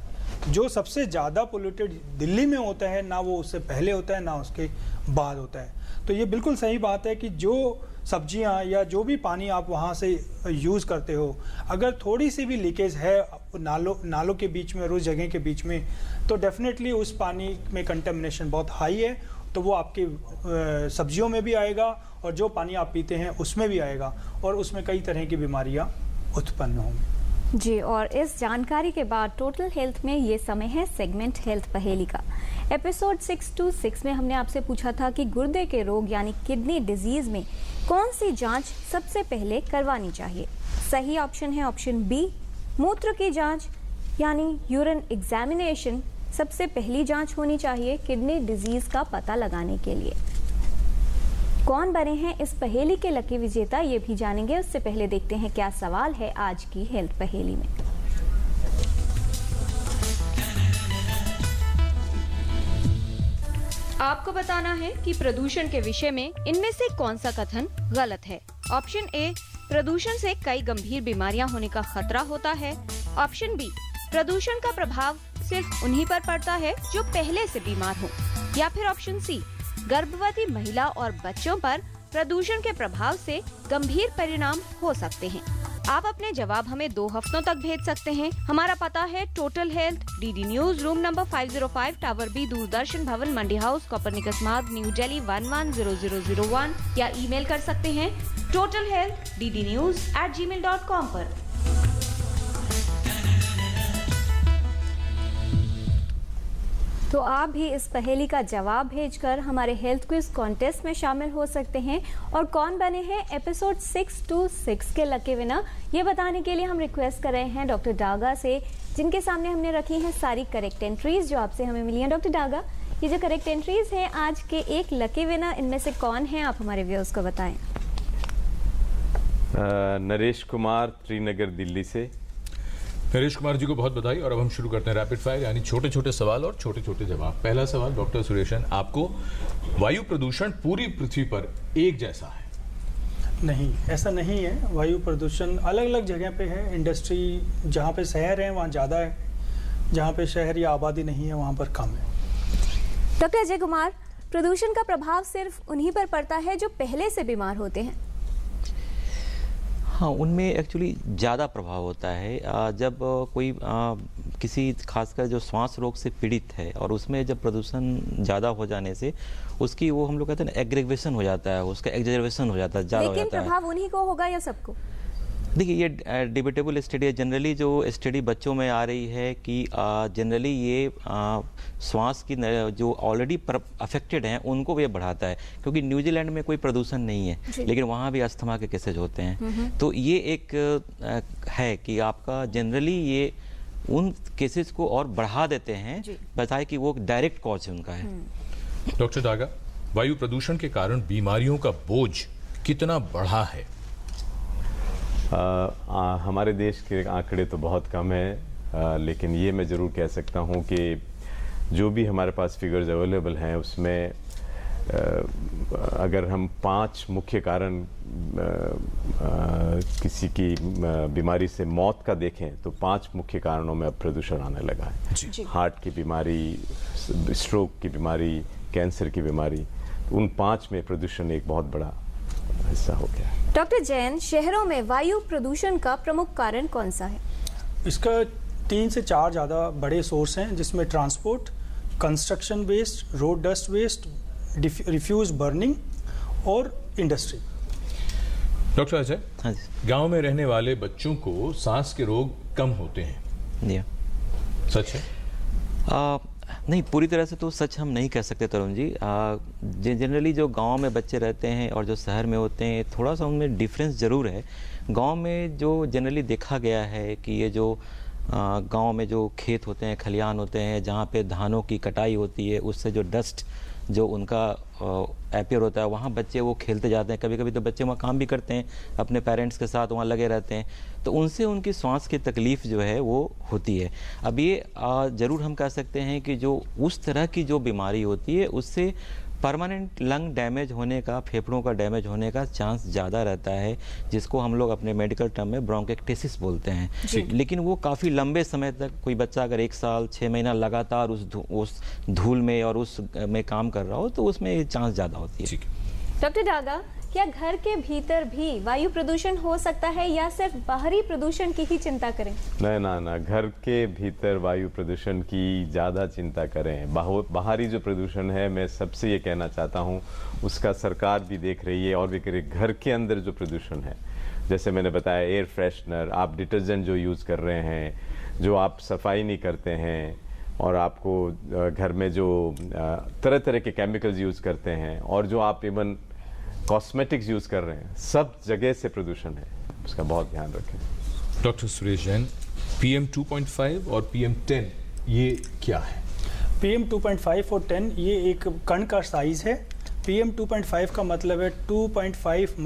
जो सबसे ज़्यादा पोल्यूटेड दिल्ली में होता है, ना वो उससे पहले होता है ना उसके बाद होता है। तो ये बिल्कुल सही बात है कि जो सब्जियां या जो भी पानी आप वहाँ से यूज़ करते हो, अगर थोड़ी सी भी लीकेज है नालों के बीच में और उस जगह के बीच में, तो डेफिनेटली उस पानी में कंटेमिनेशन बहुत हाई है, तो वो आपकी सब्जियों में भी आएगा और जो पानी आप पीते हैं उसमें भी आएगा, और उसमें कई तरह की बीमारियां उत्पन्न होंगी। जी, और इस जानकारी के बाद टोटल हेल्थ में ये समय है सेगमेंट हेल्थ पहेली का। एपिसोड 626 में हमने आपसे पूछा था कि गुर्दे के रोग यानी किडनी डिजीज में कौन सी जांच सबसे पहले करवानी चाहिए। सही ऑप्शन है ऑप्शन बी, मूत्र की जांच यानी यूरिन एग्जामिनेशन सबसे पहली जांच होनी चाहिए किडनी डिजीज का पता लगाने के लिए। कौन बने हैं इस पहेली के लकी विजेता, ये भी जानेंगे। उससे पहले देखते हैं क्या सवाल है आज की हेल्थ पहेली में। आपको बताना है कि प्रदूषण के विषय में इनमें से कौन सा कथन गलत है। ऑप्शन ए, प्रदूषण से कई गंभीर बीमारियां होने का खतरा होता है। ऑप्शन बी, प्रदूषण का प्रभाव सिर्फ उन्हीं पर पड़ता है जो पहले से बीमार हो। या फिर ऑप्शन सी, गर्भवती महिला और बच्चों पर प्रदूषण के प्रभाव से गंभीर परिणाम हो सकते हैं। आप अपने जवाब हमें 2 हफ्तों तक भेज सकते हैं। हमारा पता है total health, DD news, room number 505, tower B, Doordarshan Bhavan, Mandi house, Copernicus Marg, new Delhi 110001, या ईमेल कर सकते हैं totalhealth@ddnews@gmail.com पर। तो आप भी इस पहेली का जवाब भेजकर हमारे हेल्थ क्विज कॉन्टेस्ट में शामिल हो सकते हैं। और कौन बने हैं एपिसोड 626 के लकी विनर, ये बताने के लिए हम रिक्वेस्ट कर रहे हैं डॉक्टर डागा से, जिनके सामने हमने रखी हैं सारी करेक्ट एंट्रीज जो आपसे हमें मिली हैं। डॉक्टर डागा, ये जो करेक्ट एंट्रीज हैं आज के एक लकी विनर, इनमें से कौन है, आप हमारे व्यूअर्स को बताएं। नरेश कुमार, श्रीनगर, दिल्ली से। नरेश कुमार जी को बहुत बधाई। और अब हम शुरू करते हैं रैपिड फायर, यानी छोटे छोटे सवाल और छोटे छोटे जवाब। पहला सवाल डॉक्टर सुरेशन, आपको वायु प्रदूषण पूरी पृथ्वी पर एक जैसा है, नहीं, ऐसा नहीं है। वायु प्रदूषण अलग अलग जगह पे है। इंडस्ट्री जहाँ पे शहर है वहाँ ज़्यादा है, जहाँ पे शहर या आबादी नहीं है वहाँ पर कम है। डॉक्टर अजय कुमार, प्रदूषण का प्रभाव सिर्फ उन्हीं पर पड़ता है जो पहले से बीमार होते हैं? हाँ, उनमें एक्चुअली ज़्यादा प्रभाव होता है। जब कोई किसी खासकर जो श्वास रोग से पीड़ित है और उसमें जब प्रदूषण ज़्यादा हो जाने से उसकी वो हम लोग कहते हैं ना एग्रेवेशन हो जाता है, उसका एग्जर्वेशन हो जाता है, ज़्यादा हो जाता है। लेकिन प्रभाव उन्हीं को होगा या सबको? देखिए, ये डिबेटेबल स्टडी है। जनरली जो स्टडी बच्चों में आ रही है कि जनरली ये श्वास की जो ऑलरेडी अफेक्टेड हैं उनको ये बढ़ाता है, क्योंकि न्यूजीलैंड में कोई प्रदूषण नहीं है लेकिन वहाँ भी अस्थमा के केसेज होते हैं। तो ये एक है कि आपका जनरली ये उन केसेस को और बढ़ा देते हैं, बताए कि वो डायरेक्ट कॉज है उनका है। डॉक्टर डागा, वायु प्रदूषण के कारण बीमारियों का बोझ कितना बढ़ा है? हमारे देश के आंकड़े तो बहुत कम है, लेकिन ये मैं ज़रूर कह सकता हूँ कि जो भी हमारे पास फिगर्स अवेलेबल हैं उसमें अगर हम 5 मुख्य कारण किसी की बीमारी से मौत का देखें तो 5 मुख्य कारणों में अब प्रदूषण आने लगा है। हार्ट की बीमारी, स्ट्रोक की बीमारी, कैंसर की बीमारी, उन 5 में प्रदूषण एक बहुत बड़ा हिस्सा हो गया है। डॉक्टर जैन, शहरों में वायु प्रदूषण का प्रमुख कारण कौन सा है? इसका 3 से 4 ज़्यादा बड़े सोर्स हैं, जिसमें transport, construction waste, road dust waste, refuse burning और इंडस्ट्री। डॉक्टर अजय, हाँ जी, गांव में रहने वाले बच्चों को सांस के रोग कम होते हैं, सच है? नहीं, पूरी तरह से तो सच हम नहीं कह सकते तरुण जी। जनरली जो गांव में बच्चे रहते हैं और जो शहर में होते हैं थोड़ा सा उनमें डिफरेंस ज़रूर है। गांव में जो जनरली देखा गया है कि ये जो गांव में जो खेत होते हैं, खलिहान होते हैं, जहाँ पे धानों की कटाई होती है, उससे जो डस्ट जो उनका एपियर होता है, वहाँ बच्चे वो खेलते जाते हैं। कभी कभी तो बच्चे वहाँ काम भी करते हैं, अपने पेरेंट्स के साथ वहाँ लगे रहते हैं, तो उनसे उनकी सांस की तकलीफ़ जो है वो होती है। अब ये ज़रूर हम कह सकते हैं कि जो उस तरह की जो बीमारी होती है उससे परमानेंट लंग डैमेज होने का, फेफड़ों का डैमेज होने का चांस ज़्यादा रहता है, जिसको हम लोग अपने मेडिकल टर्म में ब्रोंकेक्टेसिस बोलते हैं। लेकिन वो काफ़ी लंबे समय तक, कोई बच्चा अगर 1 साल 6 महीना लगातार उस धूल में और उस में काम कर रहा हो तो उसमें ये चांस ज़्यादा होती है। डॉक्टर डागा, क्या घर के भीतर भी वायु प्रदूषण हो सकता है या सिर्फ बाहरी प्रदूषण की ही चिंता करें? ना, घर के भीतर वायु प्रदूषण की ज़्यादा चिंता करें। बाहरी जो प्रदूषण है, मैं सबसे ये कहना चाहता हूँ उसका सरकार भी देख रही है और भी करे। घर के अंदर जो प्रदूषण है, जैसे मैंने बताया, एयर फ्रेशनर, आप डिटर्जेंट जो यूज़ कर रहे हैं, जो आप सफाई नहीं करते हैं और आपको घर में जो तरह तरह के केमिकल्स यूज़ करते हैं और जो आप इवन कॉस्मेटिक्स यूज कर रहे हैं, सब जगह से प्रदूषण है, उसका बहुत ध्यान रखें। डॉक्टर सुरेश जैन, PM 2.5 और PM 10 ये क्या है? PM 2.5 और 10 ये एक कण का साइज है। PM 2.5 का मतलब है 2.5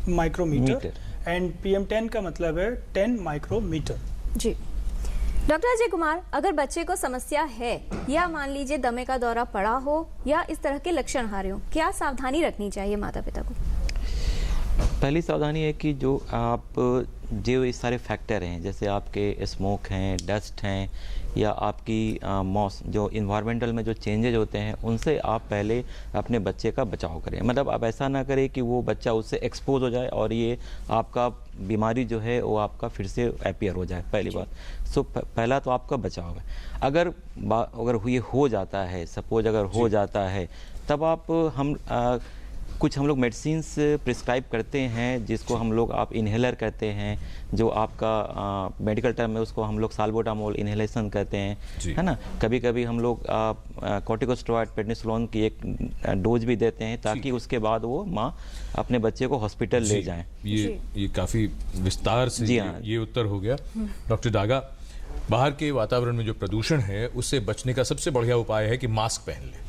माइक्रोमीटर एंड PM 10 का मतलब है 10 माइक्रोमीटर। जी डॉक्टर अजय कुमार, अगर बच्चे को समस्या है या मान लीजिए दमे का दौरा पड़ा हो या इस तरह के लक्षण आ रहे हो, क्या सावधानी रखनी चाहिए माता पिता को? पहली सावधानी है कि जो जो ये सारे फैक्टर हैं, जैसे आपके स्मोक हैं, डस्ट हैं, या आपकी जो इन्वायरमेंटल में जो चेंजेज होते हैं, उनसे आप पहले अपने बच्चे का बचाव करें। मतलब आप ऐसा ना करें कि वो बच्चा उससे एक्सपोज हो जाए और ये आपका बीमारी जो है वो आपका फिर से अपीयर हो जाए, पहली बात। सो पहला तो आपका बचाव है। अगर ये हो जाता है, सपोज अगर हो जाता है, तब आप कुछ हम लोग मेडिसिन्स प्रिस्क्राइब करते हैं, जिसको हम लोग आप इन्हेलर कहते हैं, जो आपका मेडिकल टर्म में उसको हम लोग साल्बुटामोल इन्हेलेशन कहते हैं, है ना। कभी कभी हम लोग कॉर्टिकोस्टेरॉइड प्रेडनिसोलोन की एक डोज भी देते हैं, ताकि उसके बाद वो माँ अपने बच्चे को हॉस्पिटल ले जाएं। ये काफ़ी विस्तार से ये उत्तर हो गया। डॉक्टर डागा, बाहर के वातावरण में जो प्रदूषण है उससे बचने का सबसे बढ़िया उपाय है कि मास्क पहन लें।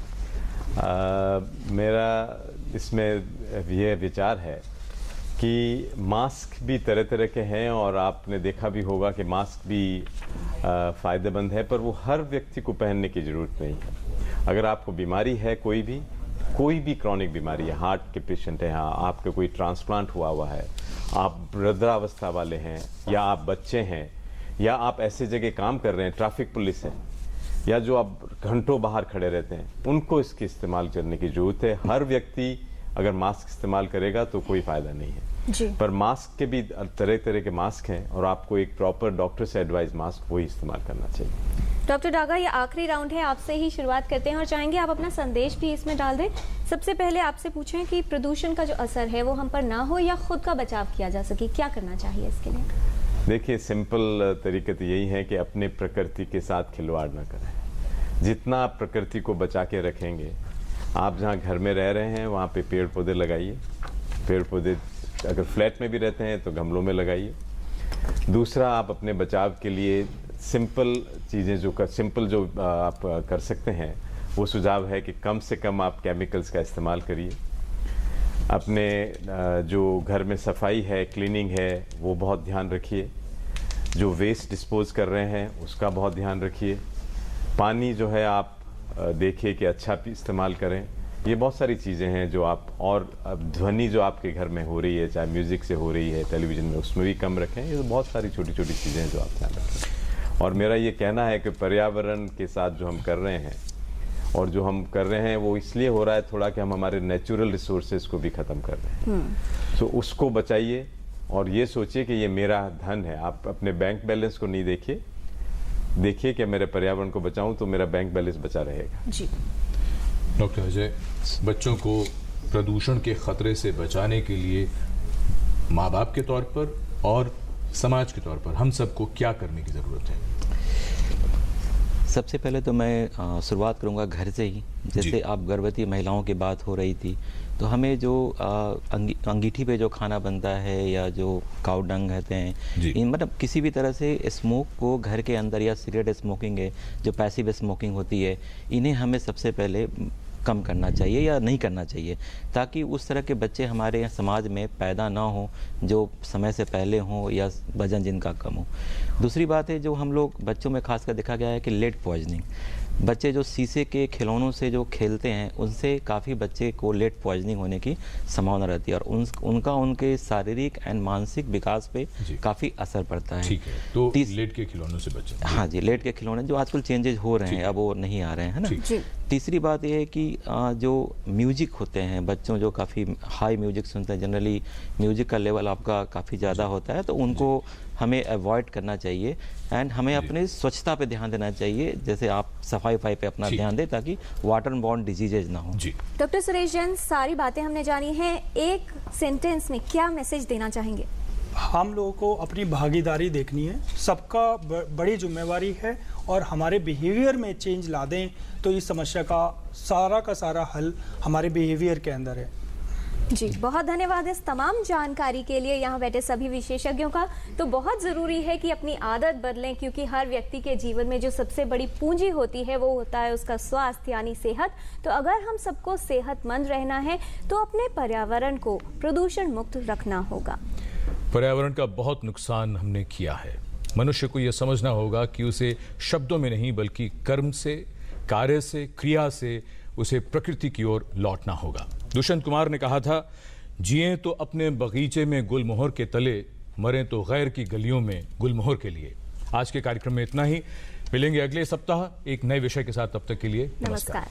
मेरा इसमें यह विचार है कि मास्क भी तरह तरह के हैं और आपने देखा भी होगा कि मास्क भी फ़ायदेमंद है, पर वो हर व्यक्ति को पहनने की ज़रूरत नहीं है। अगर आपको बीमारी है कोई भी, कोई भी क्रॉनिक बीमारी है, हार्ट के पेशेंट हैं, आपका कोई ट्रांसप्लांट हुआ है, आप वृद्धावस्था वाले हैं, या आप बच्चे हैं, या आप ऐसे जगह काम कर रहे हैं, ट्रैफिक पुलिस है, या जो आप घंटों बाहर खड़े रहते हैं, उनको इसके इस्तेमाल करने की जरूरत है। हर व्यक्ति अगर मास्क इस्तेमाल करेगा तो कोई फायदा नहीं है जी। पर मास्क के भी तरह तरह के मास्क हैं और आपको एक प्रॉपर डॉक्टर से एडवाइस मास्क वही इस्तेमाल करना चाहिए। डॉक्टर डागा, ये आखिरी राउंड है, आपसे ही शुरुआत करते हैं और चाहेंगे आप अपना संदेश भी इसमें डाल दें। सबसे पहले आपसे पूछें कि प्रदूषण का जो असर है वो हम पर ना हो या खुद का बचाव किया जा सके, क्या करना चाहिए इसके लिए? देखिए, सिंपल तरीका तो यही है कि अपने प्रकृति के साथ खिलवाड़ ना करें। जितना आप प्रकृति को बचा के रखेंगे, आप जहाँ घर में रह रहे हैं वहाँ पे पेड़ पौधे लगाइए। पेड़ पौधे अगर फ्लैट में भी रहते हैं तो गमलों में लगाइए। दूसरा, आप अपने बचाव के लिए सिंपल चीज़ें जो आप कर सकते हैं, वो सुझाव है कि कम से कम आप केमिकल्स का इस्तेमाल करिए। अपने जो घर में सफाई है, क्लीनिंग है, वो बहुत ध्यान रखिए। जो वेस्ट डिस्पोज कर रहे हैं उसका बहुत ध्यान रखिए। पानी जो है आप देखिए कि अच्छा इस्तेमाल करें। ये बहुत सारी चीज़ें हैं जो आप, और ध्वनि जो आपके घर में हो रही है, चाहे म्यूज़िक से हो रही है, टेलीविज़न में, उसमें भी कम रखें। ये तो बहुत सारी छोटी छोटी चीज़ें हैं जो आप ध्यान रखें। और मेरा ये कहना है कि पर्यावरण के साथ जो हम कर रहे हैं और जो हम कर रहे हैं वो इसलिए हो रहा है थोड़ा कि हम हमारे नेचुरल रिसोर्सेज को भी ख़त्म कर रहे हैं। तो उसको बचाइए और ये सोचिए कि ये मेरा धन है। आप अपने बैंक बैलेंस को नहीं देखिए कि मेरे पर्यावरण को बचाऊं तो मेरा बैंक बैलेंस बचा रहेगा। जी डॉक्टर अजय, बच्चों को प्रदूषण के खतरे से बचाने के लिए माँ बाप के तौर पर और समाज के तौर पर हम सबको क्या करने की ज़रूरत है? सबसे पहले तो मैं शुरुआत करूंगा घर से ही। जैसे आप गर्भवती महिलाओं की बात हो रही थी, तो हमें जो अंगीठी पे जो खाना बनता है या जो काऊ डंग कहते हैं, मतलब किसी भी तरह से स्मोक को घर के अंदर, या सिगरेट स्मोकिंग है जो पैसिव स्मोकिंग होती है, इन्हें हमें सबसे पहले कम करना चाहिए या नहीं करना चाहिए, ताकि उस तरह के बच्चे हमारे समाज में पैदा ना हो जो समय से पहले हों या वजन जिनका कम हो। दूसरी बात है, जो हम लोग बच्चों में खासकर देखा गया है कि लेड पॉइजनिंग। बच्चे जो शीशे के खिलौनों से जो खेलते हैं, उनसे काफ़ी बच्चे को लेड पॉइजनिंग होने की संभावना रहती है और उनका उनके शारीरिक एंड मानसिक विकास पे काफ़ी असर पड़ता है। ठीक है, तो लेड के खिलौनों से बचें। हाँ जी, लेड के खिलौने जो आजकल चेंजेज हो रहे हैं, अब वो नहीं आ रहे हैं, है ना। तीसरी बात यह है कि जो म्यूजिक होते हैं, बच्चों जो काफ़ी हाई म्यूजिक सुनते हैं, जनरली म्यूजिक का लेवल आपका काफ़ी ज़्यादा होता है, तो उनको हमें अवॉइड करना चाहिए एंड हमें अपने स्वच्छता पे ध्यान देना चाहिए। जैसे आप सफाई पे अपना ध्यान दें ताकि वाटर बॉर्न डिजीजेज ना हो। जी डॉक्टर सुरेश जैन, सारी बातें हमने जानी हैं, एक सेंटेंस में क्या मैसेज देना चाहेंगे? हम लोगों को अपनी भागीदारी देखनी है, सबका बड़ी जिम्मेवारी है और हमारे बिहेवियर में चेंज ला दें तो इस समस्या का सारा हल हमारे बिहेवियर के अंदर है। जी बहुत धन्यवाद इस तमाम जानकारी के लिए यहाँ बैठे सभी विशेषज्ञों का। तो बहुत ज़रूरी है कि अपनी आदत बदलें, क्योंकि हर व्यक्ति के जीवन में जो सबसे बड़ी पूंजी होती है वो होता है उसका स्वास्थ्य यानी सेहत। तो अगर हम सबको सेहतमंद रहना है तो अपने पर्यावरण को प्रदूषण मुक्त रखना होगा। पर्यावरण का बहुत नुकसान हमने किया है। मनुष्य को यह समझना होगा कि उसे शब्दों में नहीं बल्कि कर्म से, कार्य से, क्रिया से उसे प्रकृति की ओर लौटना होगा। दुष्यंत कुमार ने कहा था, जिए तो अपने बगीचे में गुलमोहर के तले, मरें तो गैर की गलियों में गुलमोहर के लिए। आज के कार्यक्रम में इतना ही। मिलेंगे अगले सप्ताह एक नए विषय के साथ। तब तक के लिए नमस्कार।